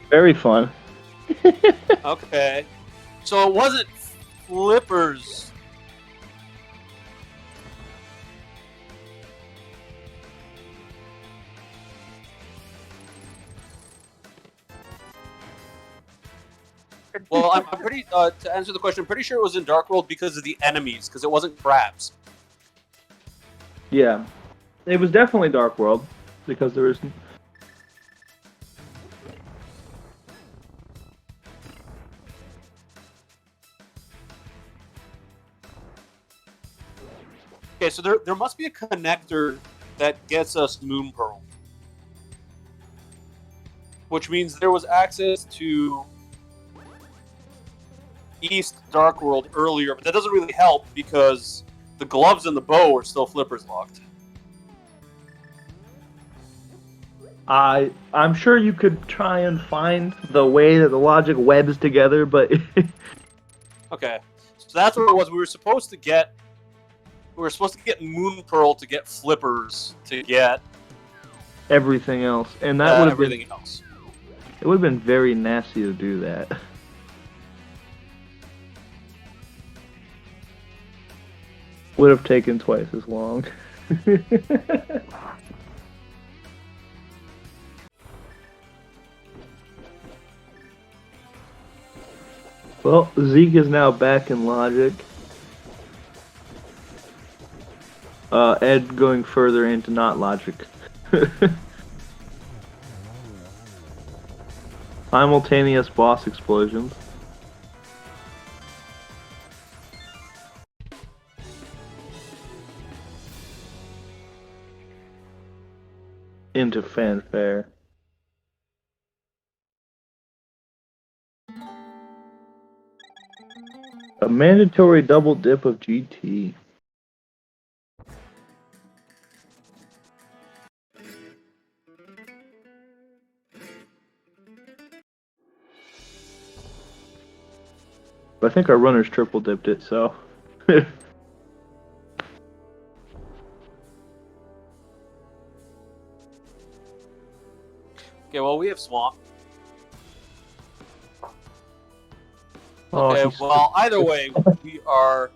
Very fun. Okay. So it wasn't Flippers. Well, I'm pretty, to answer the question, I'm pretty sure it was in Dark World because of the enemies, because it wasn't crabs. Yeah. It was definitely Dark World because there was. Okay, so there must be a connector that gets us Moon Pearl. Which means there was access to East Dark World earlier, but that doesn't really help because the gloves and the bow are still Flippers locked. I'm sure you could try and find the way that the logic webs together, but Okay, so that's what it was. We were supposed to get Moon Pearl to get Flippers to get everything else, and that would have everything been else. it would have been very nasty to do that. Would have taken twice as long. Well, Zeke is now back in logic. Ed going further into not logic. Simultaneous boss explosions. Into fanfare. A mandatory double dip of GT. I think our runners triple dipped it, so. Okay, well, we have Swamp. Oh, Okay, he's- well, either way, we are...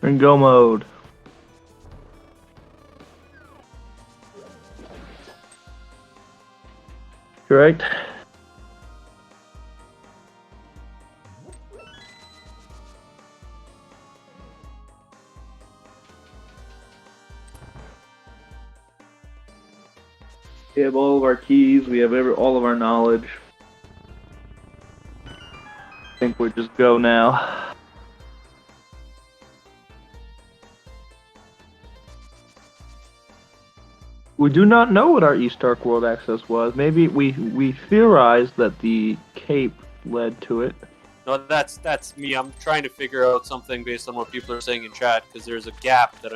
in go mode. Correct? We have all of our keys, we have all of our knowledge. I think we just go now. We do not know what our East Dark World access was. Maybe we theorized that the cape led to it. No, that's me. I'm trying to figure out something based on what people are saying in chat, because there's a gap that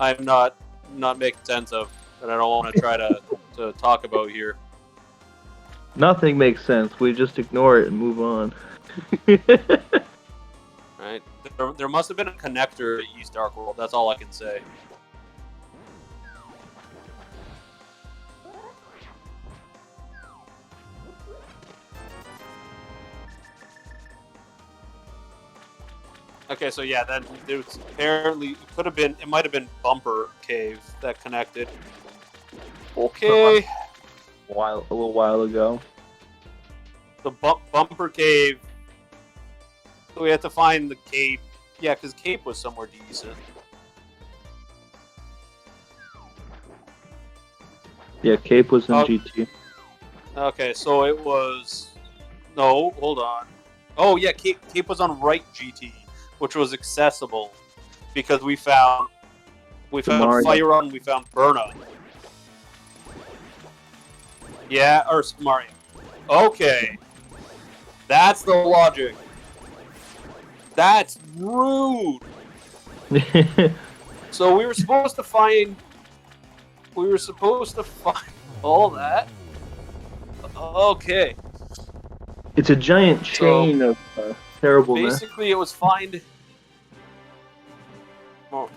I'm not making sense of, and I don't want to try to talk about here. Nothing makes sense. We just ignore it and move on. Right? There must have been a connector to East Dark World. That's all I can say. Okay, so yeah, then there was apparently it might have been Bumper Cave that connected. Okay, A little while ago. the Bumper Cave. So we had to find the Cape. Yeah, because Cape was somewhere decent. Yeah, Cape was in Oh. GT. Okay, so it was. No, hold on. Oh yeah, Cape was on right GT, which was accessible because we found Mario. Fire Run, we found Burnout. Yeah, or Mario. Okay, that's the logic. That's rude. So we were supposed to find. We were supposed to find all that. Okay. It's a giant chain of terribleness. Basically, it was find. Oh.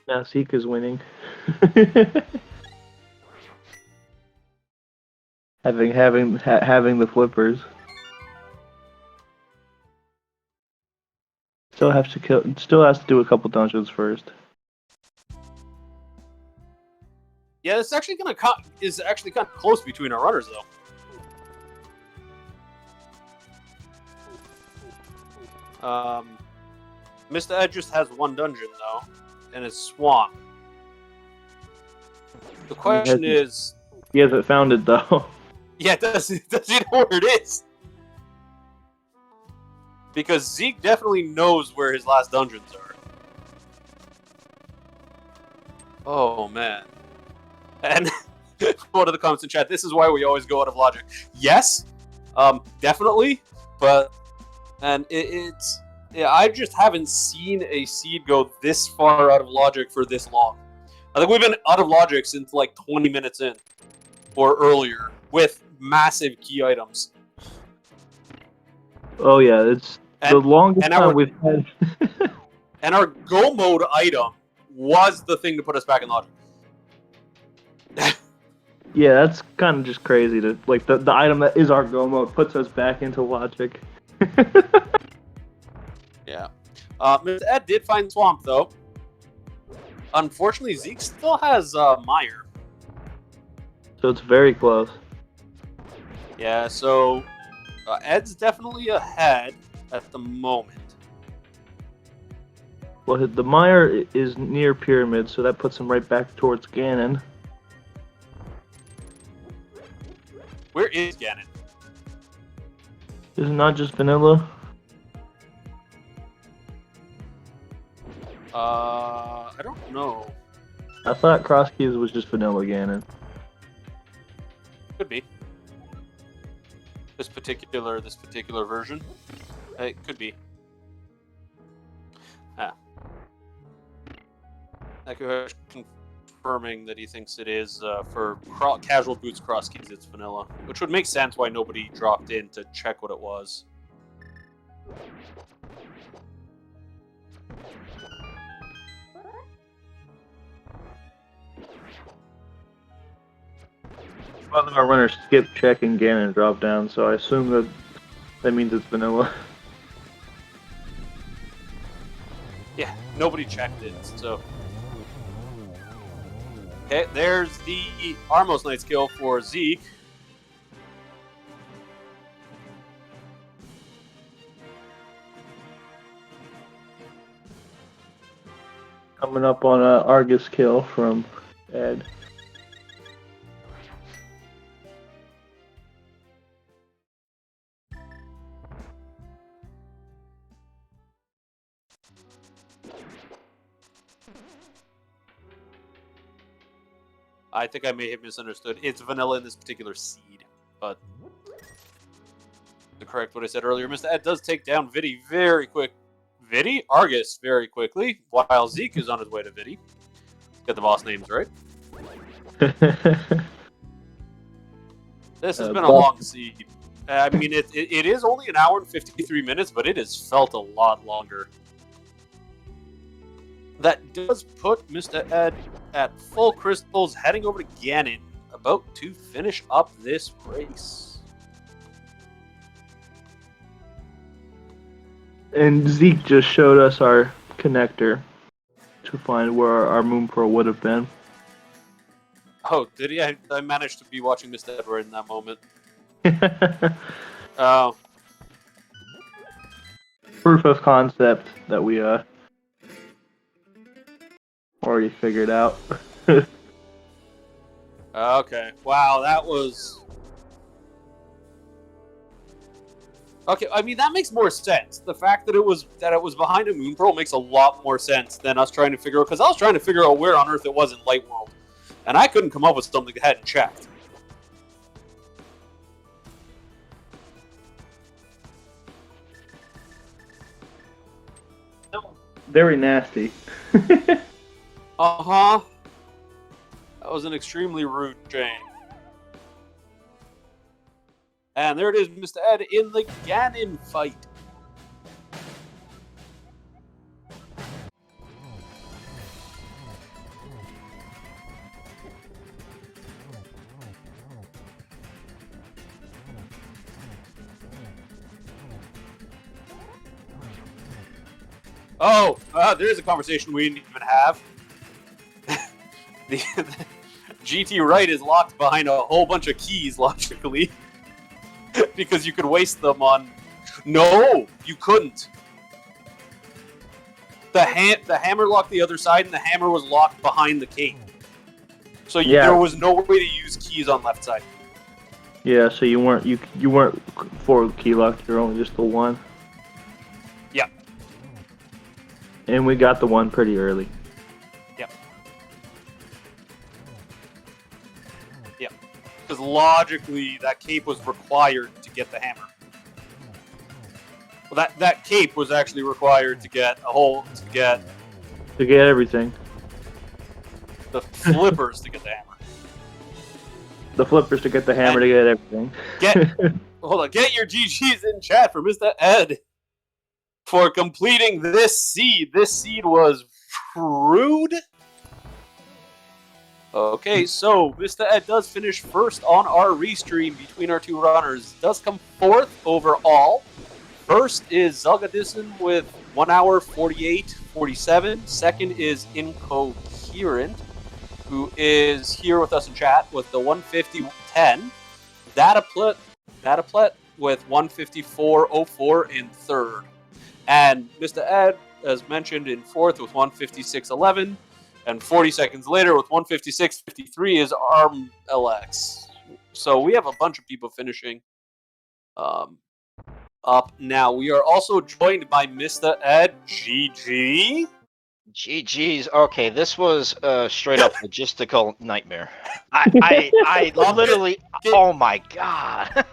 Now Seeka's winning. having the flippers. Still has to do a couple dungeons first. Yeah, it's actually kind of close between our runners though. Mr. Ed just has one dungeon though, and it's Swamp. The question is, he hasn't found it though. yeah, does he know where it is? Because Zeke definitely knows where his last dungeons are. Oh man. And one of the comments in chat, this is why we always go out of logic. Yes, definitely, but it's I just haven't seen a seed go this far out of logic for this long. I think we've been out of logic since like 20 minutes in or earlier with massive key items. Oh yeah, it's the longest time we've had. And our go mode item was the thing to put us back in logic. Yeah, that's kind of just crazy to like the item that is our go mode puts us back into logic. Yeah. Mr. Ed did find Swamp though. Unfortunately, Zeke still has Mire. So it's very close. Yeah, so Ed's definitely ahead at the moment. Well, the Mire is near Pyramid, so that puts him right back towards Ganon. Where is Ganon? Is it not just vanilla? I don't know. I thought Crosskeys was just vanilla Ganon. Could be. This particular version. It could be. Akush confirming that he thinks it is for casual boots Crosskeys. It's vanilla, which would make sense why nobody dropped in to check what it was. One of our runners skipped checking Ganon drop down, so I assume that means it's vanilla. Yeah, nobody checked it, so. Okay, there's the Armos Knight skill for Zeke. Coming up on a Argus kill from Ed. I think I may have misunderstood. It's vanilla in this particular seed, but to correct what I said earlier, Mr. Ed does take down Viddy very quick. Viddy? Argus very quickly, while Zeke is on his way to Viddy. Get the boss names right. This has been a long seed. I mean, it is only an hour and 53 minutes, but it has felt a lot longer. That does put Mr. Ed at full crystals, heading over to Ganon, about to finish up this race. And Zeke just showed us our connector to find where our Moon Pearl would have been. Oh, did he? I managed to be watching Mr. Edward in that moment. Proof of concept that we Already figured out. Okay. Wow, that was... Okay, I mean, that makes more sense. The fact that it was behind a moon pearl makes a lot more sense than us trying to figure out... Because I was trying to figure out where on Earth it was in Light World. And I couldn't come up with something that hadn't checked. Very nasty. Uh-huh. That was an extremely rude chain. And there it is, Mr. Ed, in the Ganon fight. Oh, there's a conversation we didn't even have. the GT right is locked behind a whole bunch of keys, logically. Because you could waste them on... No, you couldn't. The hammer locked the other side, and the hammer was locked behind the cape. So there was no way to use keys on left side. Yeah, so you weren't forward key locked. You're only just the one. Yep. And we got the one pretty early. Yep. Yep. Because logically, that cape was required to get the hammer. Well, that cape was actually required to get to get everything. The flippers to get the hammer. The flippers to get the hammer to get everything. Hold on, get your GGs in chat for Mr. Ed for completing this seed. This seed was rude. Okay, so Mr. Ed does finish first on our restream between our two runners. Does come fourth overall. First is Zelgadison with 1 hour 48:47. Second is Incoherent, who is here with us in chat with the 150:10. Dataplet with 154:04 in third. And Mr. Ed, as mentioned, in fourth with 156:11. And 40 seconds later with 156:53 is Arm LX. So we have a bunch of people finishing up now. We are also joined by Mr. Ed GG. GG's. Okay, this was a straight up logistical nightmare. I literally. Oh my god.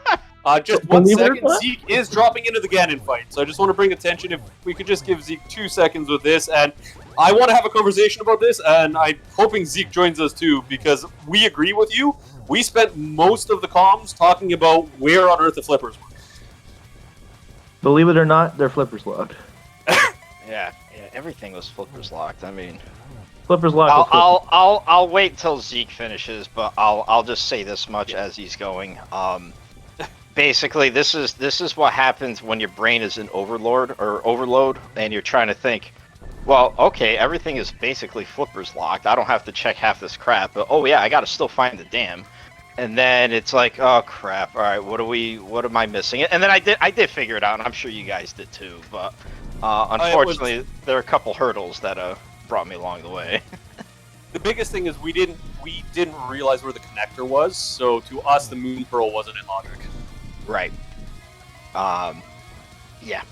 Just 1 second. Zeke is dropping into the Ganon fight, so I just want to bring attention. If we could just give Zeke 2 seconds with this, and I want to have a conversation about this, and I'm hoping Zeke joins us too, because we agree with you. We spent most of the comms talking about where on Earth the flippers were. Believe it or not, they're flippers locked. Yeah, everything was flippers locked. I mean, flippers locked. I'll wait till Zeke finishes, but I'll just say this much as he's going. Basically, this is what happens when your brain is in overload, and you're trying to think. Well, okay, everything is basically flippers locked. I don't have to check half this crap, but oh yeah, I gotta still find the dam. And then it's like, oh crap! All right, what am I missing? And then I did figure it out, and I'm sure you guys did too. But unfortunately, there are a couple hurdles that brought me along the way. The biggest thing is we didn't realize where the connector was, so to us the moon pearl wasn't in logic. Right. Yeah.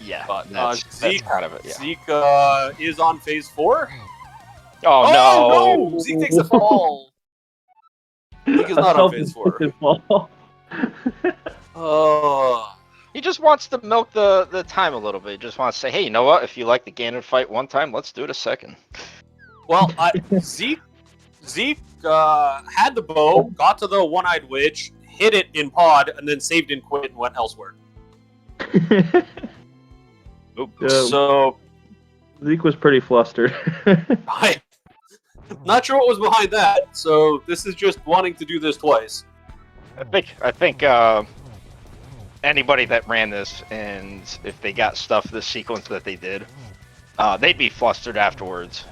Yeah. But that's kind of it. Yeah. Zeke is on phase 4. Oh no! Zeke takes a fall. Zeke is not on phase 4. Oh. He just wants to milk the time a little bit. He just wants to say, hey, you know what? If you like the Ganon fight one time, let's do it a second. Well, Zeke had the bow, got to the one-eyed witch, hit it in pod, and then saved and quit and went elsewhere. So Zeke was pretty flustered. I'm not sure what was behind that. So this is just wanting to do this twice. I think anybody that ran this, and if they got stuff this sequence that they did, they'd be flustered afterwards,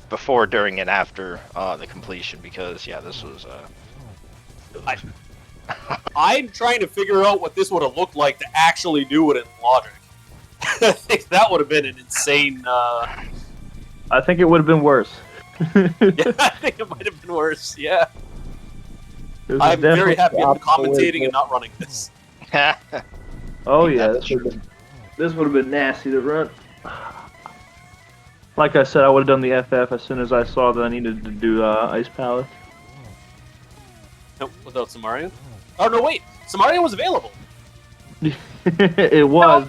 before, during, and after the completion, because yeah, this was. I'm trying to figure out what this would have looked like to actually do it in logic. I think that would have been an insane I think it would have been worse. Yeah, I think it might have been worse. Yeah, It was I'm very definitely happy the I'm opposite way, commentating but- and not running this. Oh yeah, That's this would have been nasty to run. Like I said, I would have done the FF as soon as I saw that I needed to do Ice Palace. Nope, without Samarian. Oh no, wait, Samarian was available. It was,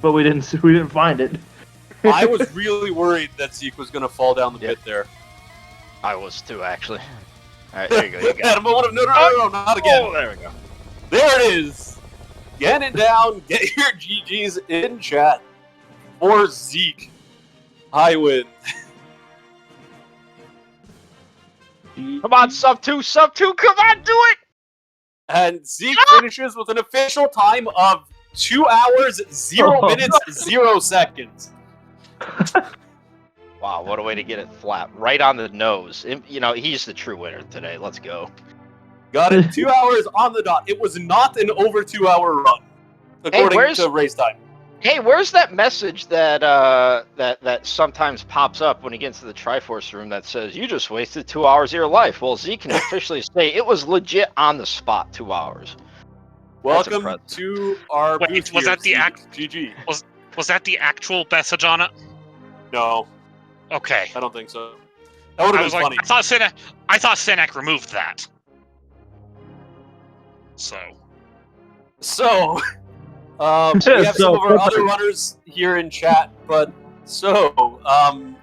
but we didn't find it. I was really worried that Zeke was going to fall down the pit there. I was too, actually. Alright, there you go. You got Adam, no, not again. Oh, there we go. There it is. Get it down. Get your GGs in chat for Zeke. I win. Come on, sub 2, come on, do it! And Zeke finishes with an official time of 2 hours, 0 minutes, 0 seconds. Wow, what a way to get it flat. Right on the nose. You know, he's the true winner today. Let's go. Got it 2 hours on the dot. It was not an over 2 hour run, according to race time. Hey, where's that message that that sometimes pops up when you get into the Triforce room that says, you just wasted 2 hours of your life? Well, Zeke can officially say it was legit on the spot 2 hours. Welcome to our Wait, was that the GG. Was that the actual message on it? No, Okay. I don't think so. That would I have was been like, funny. I thought Senek removed that. So. So, we have some of our other runners here in chat, but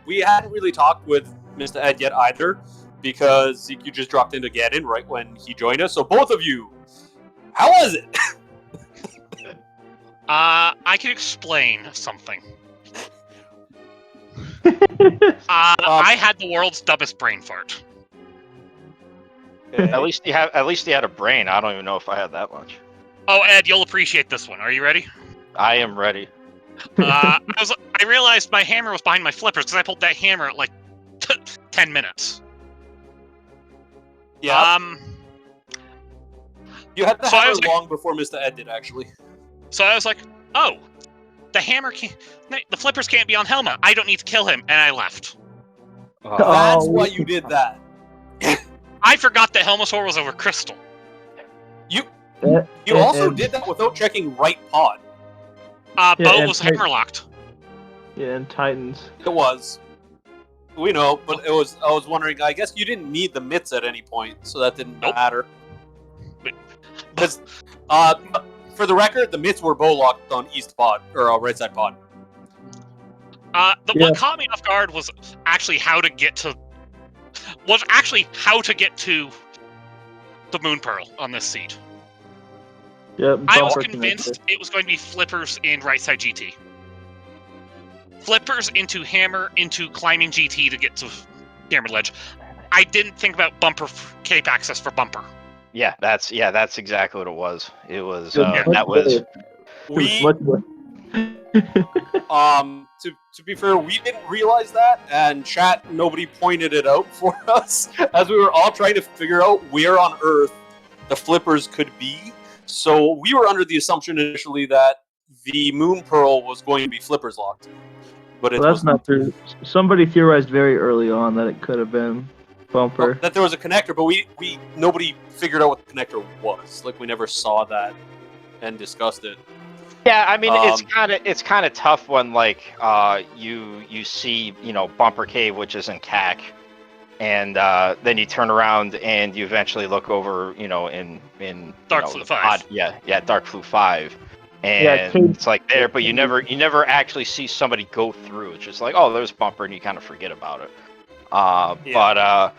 we hadn't really talked with Mr. Ed yet either, because Zeke, you just dropped into Ganon right when he joined us. So both of you, how was it? I can explain something. I had the world's dumbest brain fart. At least he had a brain. I don't even know if I had that much. Oh, Ed, you'll appreciate this one. Are you ready? I am ready. I realized my hammer was behind my flippers because I pulled that hammer at like 10 minutes. Yeah. You had the So I hammer was like- long before Mr. Ed did, actually. So I was like, oh, the hammer can't, the flippers can't be on Helma. I don't need to kill him, and I left. That's why you did that. I forgot that Helma's sword was over Crystal. You also did that without checking right pod. Bo and was hammer locked. Yeah, and Titans. It was. We know, but I was wondering, I guess you didn't need the mitts at any point, so that didn't matter. Because, for the record, the mitts were bow locked on east pod, or right side pod. What caught me off guard was actually how to get to the Moon Pearl on this seat. Yep. I was bumper convinced it was going to be flippers in right side GT. Flippers into hammer into climbing GT to get to Pyramid Ledge. I didn't think about bumper cape access for bumper. Yeah, that's exactly what it was. It was Good. that was We, to be fair, we didn't realize that, and chat, nobody pointed it out for us, as we were all trying to figure out where on Earth the flippers could be. So we were under the assumption initially that the Moon Pearl was going to be flippers locked. But it that's not true. Somebody theorized very early on that it could have been bumper. that there was a connector, but nobody figured out what the connector was. Like, we never saw that and discussed it. Yeah, I mean it's kind of tough when like you see, you know, Bumper Cave, which is in CAC, and then you turn around and you eventually look over, you know, in Dark Flute 5. Dark Flute 5. And it's like there, but you never actually see somebody go through. It's just like, oh, there's Bumper, and you kind of forget about it. But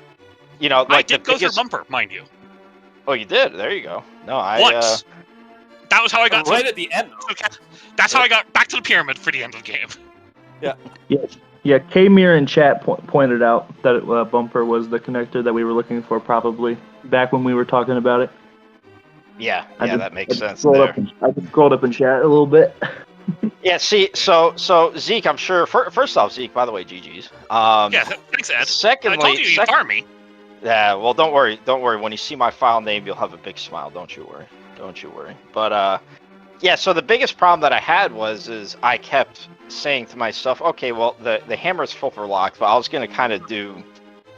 you know, like I did go through bumper, mind you. Oh, you did? There you go. No, Once. That was how I got right at the end, though. That's how I got back to the pyramid for the end of the game. Yeah. K-Mir in chat pointed out that bumper was the connector that we were looking for, probably back when we were talking about it. Yeah, that makes sense. I just scrolled up in chat a little bit. Yeah, see, so Zeke, I'm sure. First off, Zeke, by the way, GG's. Yeah, thanks, Ed. Secondly, I told you you'd farm me. Yeah, well, don't worry. When you see my file name, you'll have a big smile. Don't you worry. But Yeah, so the biggest problem that I had is I kept saying to myself, okay, well, the hammer's flipper locked, but I was going to kind of do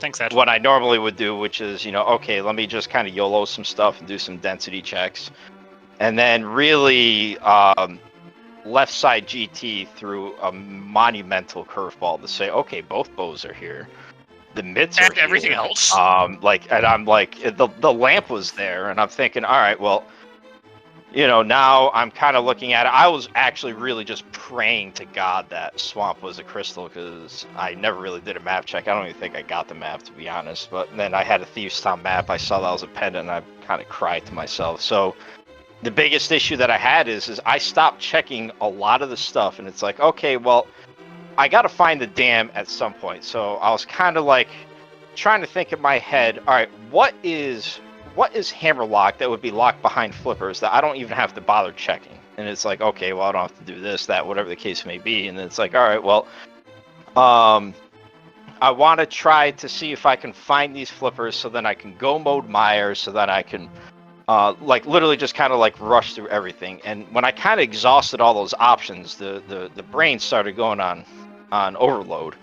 Thanks, Ed. what I normally would do, which is, okay, let me just kind of YOLO some stuff and do some density checks. And then really left side GT through a monumental curveball to say, okay, both bows are here. The mitts are And everything here. else. And I'm like, the lamp was there, and I'm thinking, all right, well, now I'm kind of looking at it. I was actually really just praying to God that swamp was a crystal, because I never really did a map check. I don't even think I got the map, to be honest. But then I had a Thieves Town map. I saw that was a pendant, and I kind of cried to myself. So the biggest issue that I had is I stopped checking a lot of the stuff, and it's like, okay, well, I got to find the dam at some point. So I was kind of like trying to think in my head, all right, what is hammer lock that would be locked behind flippers that I don't even have to bother checking? And it's like, okay, well, I don't have to do this, that, whatever the case may be. And it's like, all right, well, I want to try to see if I can find these flippers so then I can go mode Myers, so that I can literally just kind of like rush through everything. And when I kind of exhausted all those options, the brain started going on overload.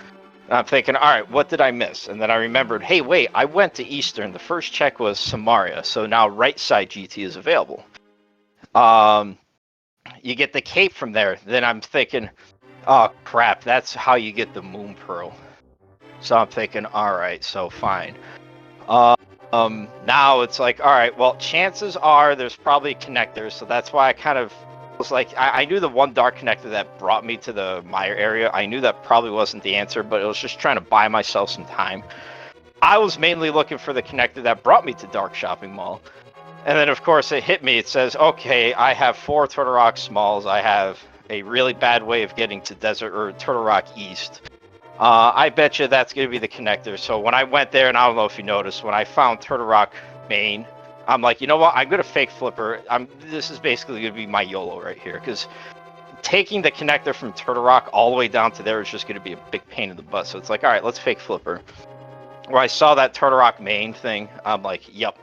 And I'm thinking, all right, what did I miss? And then I remembered, hey, wait, I went to Eastern. The first check was Samaria, so now right side GT is available. You get the cape from there. Then I'm thinking, oh crap, that's how you get the Moon Pearl. So I'm thinking, all right, so fine. Now it's like, all right, well, chances are there's probably connectors, so that's why I kind of was like, I knew the one dark connector that brought me to the Meyer area. I knew that probably wasn't the answer, but it was just trying to buy myself some time. I was mainly looking for the connector that brought me to Dark Shopping Mall. And then, of course, it hit me. It says, okay, I have 4 Turtle Rock Smalls. I have a really bad way of getting to Desert or Turtle Rock East. I bet you that's going to be the connector. So when I went there, and I don't know if you noticed, when I found Turtle Rock Main, I'm like, you know what? I'm going to fake flipper. This is basically going to be my YOLO right here, because taking the connector from Turtle Rock all the way down to there is just going to be a big pain in the butt. So it's like, all right, let's fake flipper. Where I saw that Turtle Rock Main thing, I'm like, yep,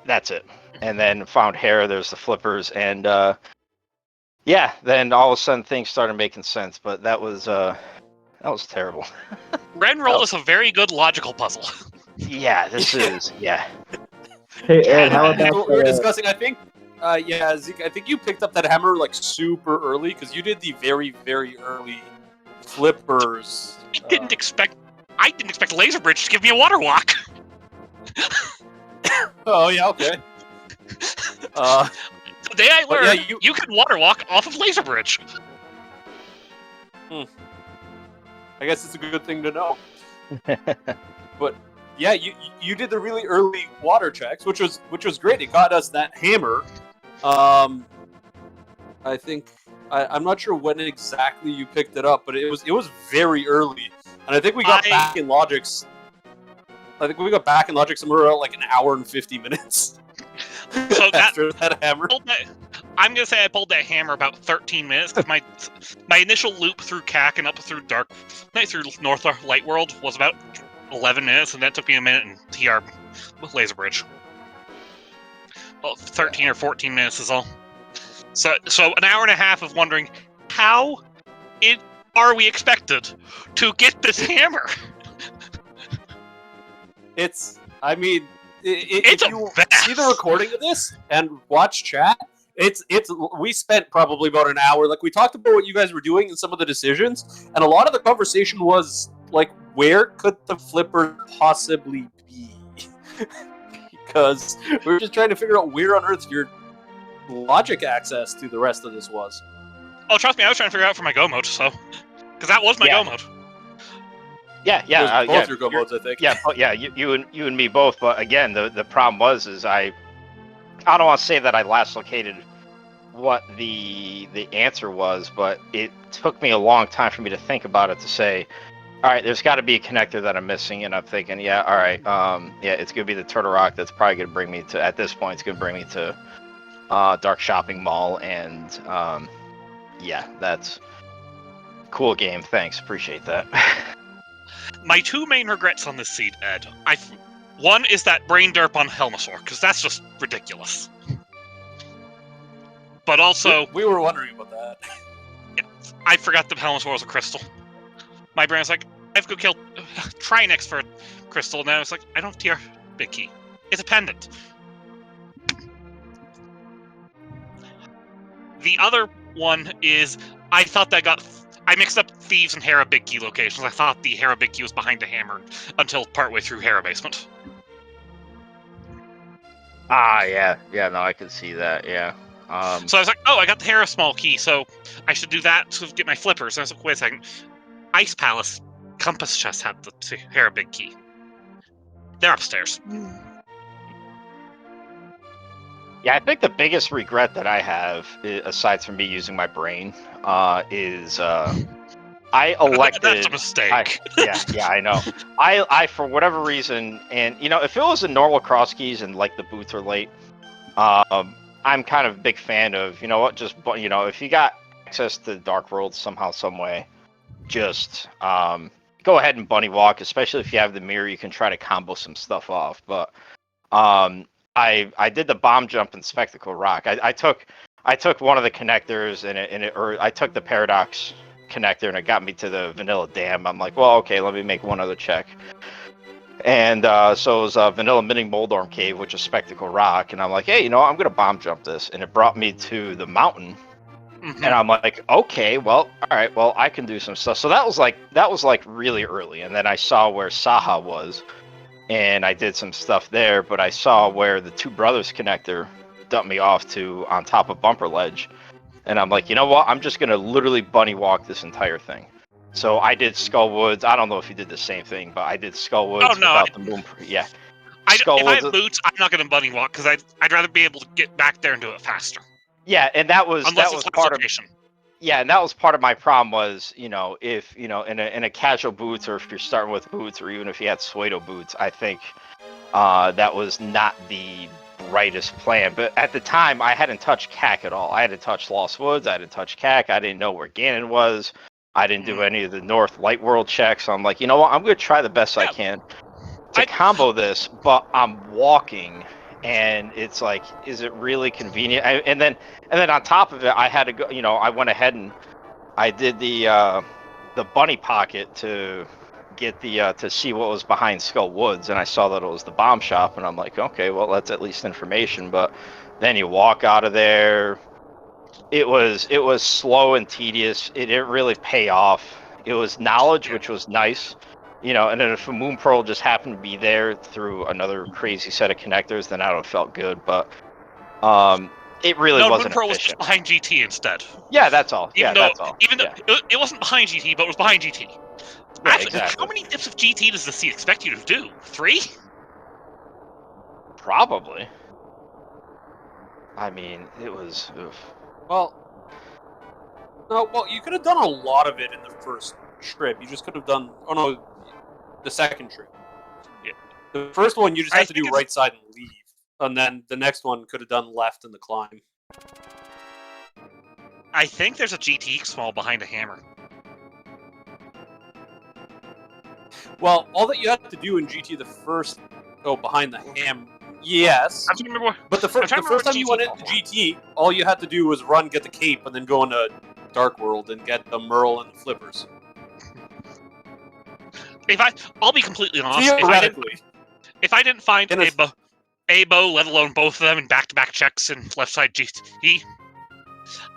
that's it. And then found hair, there's the flippers, and yeah, then all of a sudden things started making sense. But that was terrible. Ren rolled us a very good logical puzzle. Yeah, this is, yeah. Hey Yeah, Ed, how And about what we were discussing, I think, Zeke, I think you picked up that hammer like super early because you did the very, very early flippers. I didn't expect Laser Bridge to give me a water walk. Oh yeah, okay. Today I But yeah, learned you can water walk off of Laser Bridge. I guess it's a good thing to know. But yeah, you did the really early water checks, which was great. It got us that hammer. I think I'm not sure when exactly you picked it up, but it was very early, and I think we got back in Logics. I think we got back in Logic somewhere around like an hour and 50 minutes. So after that hammer. I'm gonna say I pulled that hammer about 13 minutes because my initial loop through CAC and up through North Light World was about 11 minutes, and that took me a minute in TR with Laser Bridge. Well, 13 or 14 minutes is all. So an hour and a half of wondering how are we expected to get this hammer? It's if you mess. see the recording of this and watch chat, we spent probably about an hour. Like, we talked about what you guys were doing and some of the decisions, and a lot of the conversation was like, where could the flipper possibly be? Because we were just trying to figure out where on earth your logic access to the rest of this was. Oh, trust me, I was trying to figure out for my go mode, so because that was my go mode. Yeah, both your go modes, I think. Yeah, you and me both. But again, the problem was I don't want to say that I last located what the answer was, but it took me a long time for me to think about it to say, all right, there's got to be a connector that I'm missing, and I'm thinking, yeah, all right, it's gonna be the Turtle Rock. That's probably gonna bring me to, at this point, it's gonna bring me to Dark Shopping Mall, and yeah, that's cool game. Thanks, appreciate that. My two main regrets on this seed, Ed. One is that brain derp on Helmasaur, because that's just ridiculous. But also, we were wondering about that. I forgot the Helm's was a crystal. My brain was like, I have to go kill Trinix for a crystal, and then I was like, I don't have TR big key. It's a pendant. The other one is, I thought that I mixed up Thieves and Hera big key locations. I thought the Hera big key was behind the hammer until partway through Hera basement. Yeah, no, I can see that. Yeah. So I was like, oh, I got the Hera small key, so I should do that to get my flippers. And I was like, wait a second. Ice Palace Compass Chest had the Hera big key. They're upstairs. Yeah, I think the biggest regret that I have, aside from me using my brain, is I elected. That's a mistake. Yeah, I know. I for whatever reason, and if it was a normal Crosskeys and like the boots are late, I'm kind of a big fan of just if you got access to the Dark World somehow, some way, just go ahead and bunny walk. Especially if you have the mirror, you can try to combo some stuff off. But I did the bomb jump in Spectacle Rock. I took one of the connectors or I took the Paradox connector and it got me to the Vanilla Dam. I'm like, well, okay, let me make one other check. And so it was Vanilla Minning Moldorm Cave, which is Spectacle Rock, and I'm like, hey, I'm gonna bomb jump this, and it brought me to the mountain. Mm-hmm. And I'm like, okay, well, all right, well, I can do some stuff. So that was like really early, and then I saw where Saha was, and I did some stuff there. But I saw where the Two Brothers connector dumped me off to on top of Bumper Ledge, and I'm like, you know what? I'm just gonna literally bunny walk this entire thing. So I did Skullwoods. I don't know if you did the same thing, but I did Skullwoods without the moon. Yeah. If I have boots, I'm not gonna bunny walk because I'd rather be able to get back there and do it faster. Yeah, and that was part of. Yeah, and that was part of my problem was, if in a casual boots, or if you're starting with boots, or even if you had Suedo boots, I think that was not the brightest plan. But at the time, I hadn't touched CAC at all. I hadn't touched Lost Woods. I hadn't touched CAC. I didn't know where Ganon was. I didn't do any of the North Light World checks. So I'm like, you know what? I'm going to try the best I can to combo this, but I'm walking. And it's like, is it really convenient? And then on top of it, I had to go. I went ahead and I did the bunny pocket to get to see what was behind Skull Woods, and I saw that it was the bomb shop, and I'm like, okay, well, that's at least information. But then you walk out of there. It was slow and tedious. It didn't really pay off. It was knowledge, which was nice. And then if a Moon Pearl just happened to be there through another crazy set of connectors, then I would have felt good. But it really wasn't Moon Pearl efficient. was behind GT instead. Yeah, that's all. That's all. Even though it wasn't behind GT, but it was behind GT. Yeah, Actually, exactly. How many dips of GT does the sea expect you to do? 3? Probably. I mean, it was. Oof. Well, you could have done a lot of it in the first trip. You just could have done. Oh no, the second trip. Yeah. The first one you just have to do right side and leave, and then the next one could have done left in the climb. I think there's a GT small behind a hammer. Well, all that you have to do in GT the first, behind the ham. Yes. I'm trying to remember. But the first time you went into GT, all you had to do was run, get the cape, and then go into Dark World and get the Merle and the flippers. I'll be completely honest. Theoretically. If I didn't find a bow, let alone both of them in back-to-back checks in left side GT,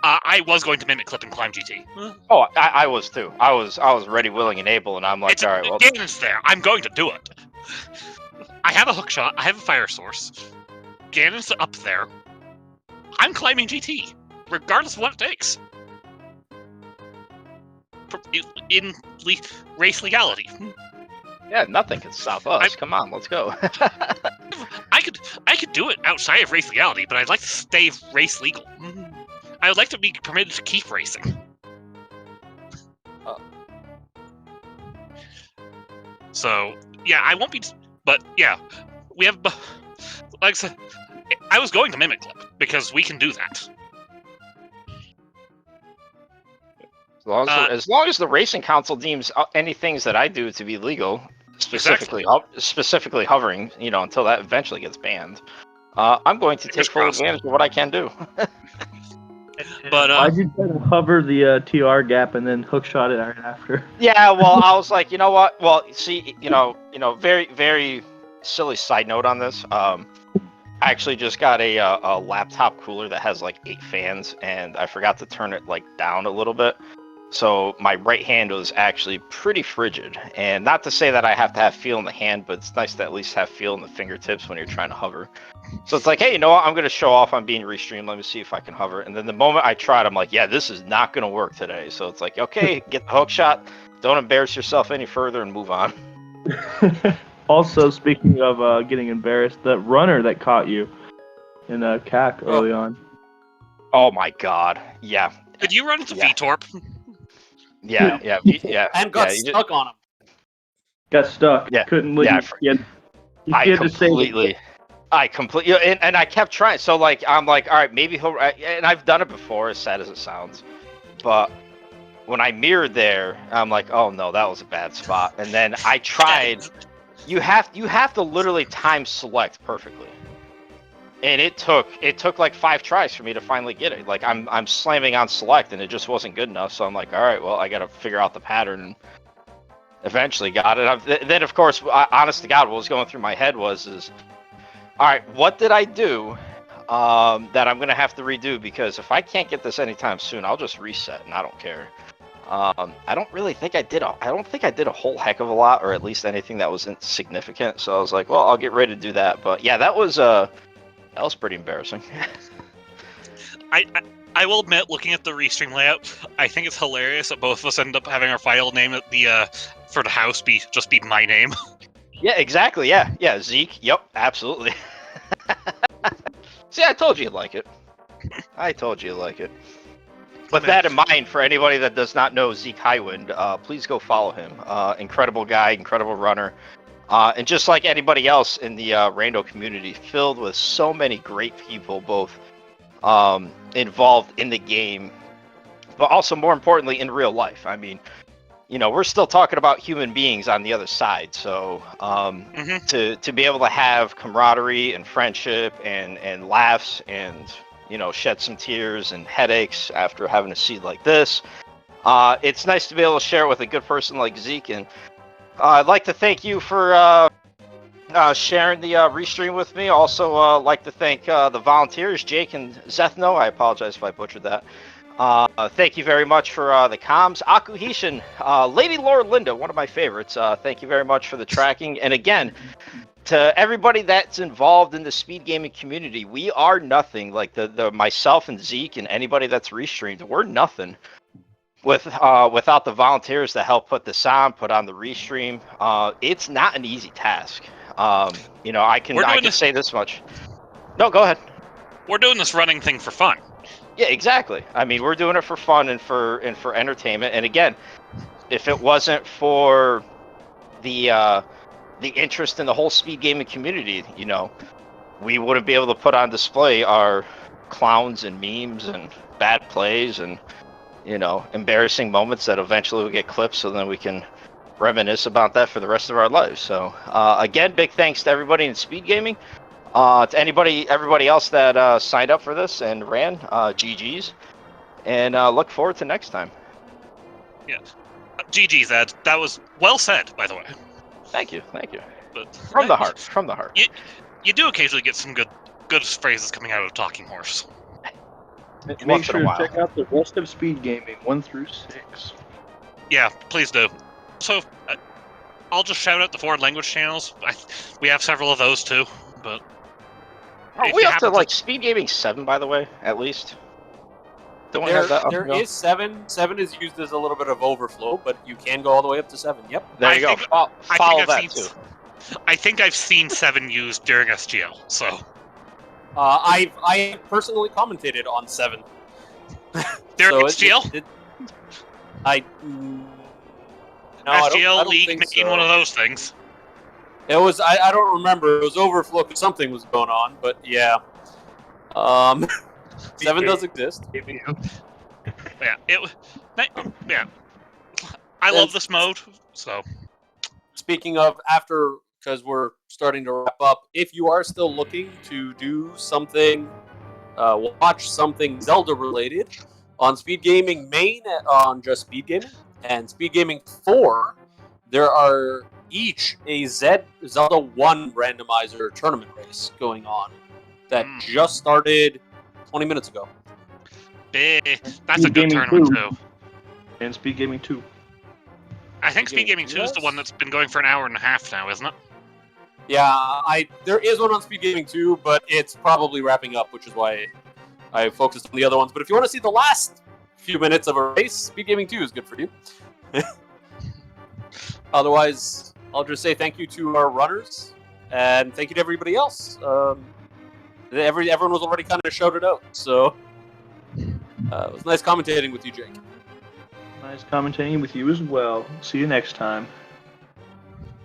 I was going to mimic clip and climb GT. Oh, I was too. I was ready, willing, and able, and I'm like, all right, well, Ganon's there. I'm going to do it. I have a hook shot. I have a fire source. Ganon's up there. I'm climbing GT, regardless of what it takes. In race legality. Yeah, nothing can stop us. Come on, let's go. I could do it outside of race legality, but I'd like to stay race legal. I would like to be permitted to keep racing. So yeah, I won't be. But yeah, we have. Like I said, I was going to mimic clip because we can do that. As long as the racing council deems any things that I do to be legal, specifically hovering, until that eventually gets banned, I'm going to take full advantage of what I can do. But Why'd you try to hover the TR gap and then hookshot it right after? Yeah, well, I was like, you know what? Well, see, very, very silly side note on this. I actually just got a laptop cooler that has like 8 fans, and I forgot to turn it like down a little bit. So my right hand was actually pretty frigid. And not to say that I have to have feel in the hand, but it's nice to at least have feel in the fingertips when you're trying to hover. So it's like, hey, you know what? I'm going to show off on being restreamed. Let me see if I can hover. And then the moment I tried, I'm like, yeah, this is not going to work today. So it's like, okay, get the hook shot. Don't embarrass yourself any further and move on. Also, speaking of getting embarrassed, that runner that caught you in CAC early on. Oh my god. Yeah. Did you run into Yeah. VTorp? Yeah. And got you stuck on him. Got stuck. Yeah. Couldn't leave. Yeah, I completely, and I kept trying. So like, I'm like, all right, maybe he'll. And I've done it before, as sad as it sounds, but when I mirrored there, I'm like, oh no, that was a bad spot. And then I tried. You have to literally time select perfectly, and it took like 5 tries for me to finally get it. Like I'm slamming on select, and it just wasn't good enough. So I'm like, all right, well, I got to figure out the pattern. And eventually got it. Then, of course, honest to God, what was going through my head is, all right, what did I do that I'm gonna have to redo? Because if I can't get this anytime soon, I'll just reset, and I don't care. I don't really think I did. I don't think I did a whole heck of a lot, or at least anything that was insignificant. So I was like, well, I'll get ready to do that. But yeah, that was pretty embarrassing. I will admit, looking at the restream layout, I think it's hilarious that both of us end up having our file name at the for the house be my name. Yeah, exactly. Yeah, Zeke. Yep, absolutely. See, I told you you'd like it. With that in mind, for anybody that does not know Zeke Highwind, please go follow him. Incredible guy, incredible runner. And just like anybody else in the Rando community, filled with so many great people, both involved in the game, but also more importantly in real life. I mean, we're still talking about human beings on the other side. So to be able to have camaraderie and friendship and laughs and shed some tears and headaches after having a seed like this, it's nice to be able to share it with a good person like Zeke. And I'd like to thank you for sharing the restream with me. Also, like to thank the volunteers, Jake and Zethno. I apologize if I butchered that. Thank you very much for the comms. Akuhishin, Lady Lord Linda, one of my favorites. Thank you very much for the tracking. And again, to everybody that's involved in the speed gaming community, we are nothing. Like the myself and Zeke and anybody that's restreamed, we're nothing without the volunteers that help put this on, put on the restream. It's not an easy task. I can say this much. No, go ahead. We're doing this running thing for fun. Yeah, exactly. I mean, we're doing it for fun and for entertainment. And again, if it wasn't for the interest in the whole speed gaming community, we wouldn't be able to put on display our clowns and memes and bad plays and embarrassing moments that eventually will get clipped, so then we can reminisce about that for the rest of our lives. So again, big thanks to everybody in speed gaming. To everybody else that signed up for this and ran, GG's, and look forward to next time. Yeah, GG's, Ed. That was well said, by the way. Thank you. But from the heart. You do occasionally get some good phrases coming out of Talking Horse. Make sure to check out the rest of Speed Gaming 1 through 6. Yeah, please do. So, I'll just shout out the foreign language channels. We have several of those too, but. Are we up to like Speed Gaming 7, by the way, at least? Don't we have that up? There is 7. 7 is used as a little bit of overflow, but you can go all the way up to 7. Yep. There you go. Follow that too. I think I've seen 7 used during SGL, so. I personally commentated on 7. During SGL? SGL League making one of those things. It was, I don't remember, it was overflow because something was going on, but yeah. 7 does exist. Yeah, I love this mode, so. Speaking of, because we're starting to wrap up, if you are still looking to do something watch something Zelda related on Speed Gaming Main on Just Speed Gaming and Speed Gaming 4, there are each a Zelda 1 randomizer tournament race going on that just started 20 minutes ago. That's a Speed good Gaming tournament 2. too. And Speed Gaming 2. I think Speed Speed Gaming 2 is the one that's been going for an hour and a half now, isn't it? Yeah, there is one on Speed Gaming 2, but it's probably wrapping up, which is why I focused on the other ones. But if you want to see the last few minutes of a race, Speed Gaming 2 is good for you. Otherwise, I'll just say thank you to our runners, and thank you to everybody else. Everyone was already kind of shouted out, so it was nice commentating with you, Jake. Nice commentating with you as well. See you next time.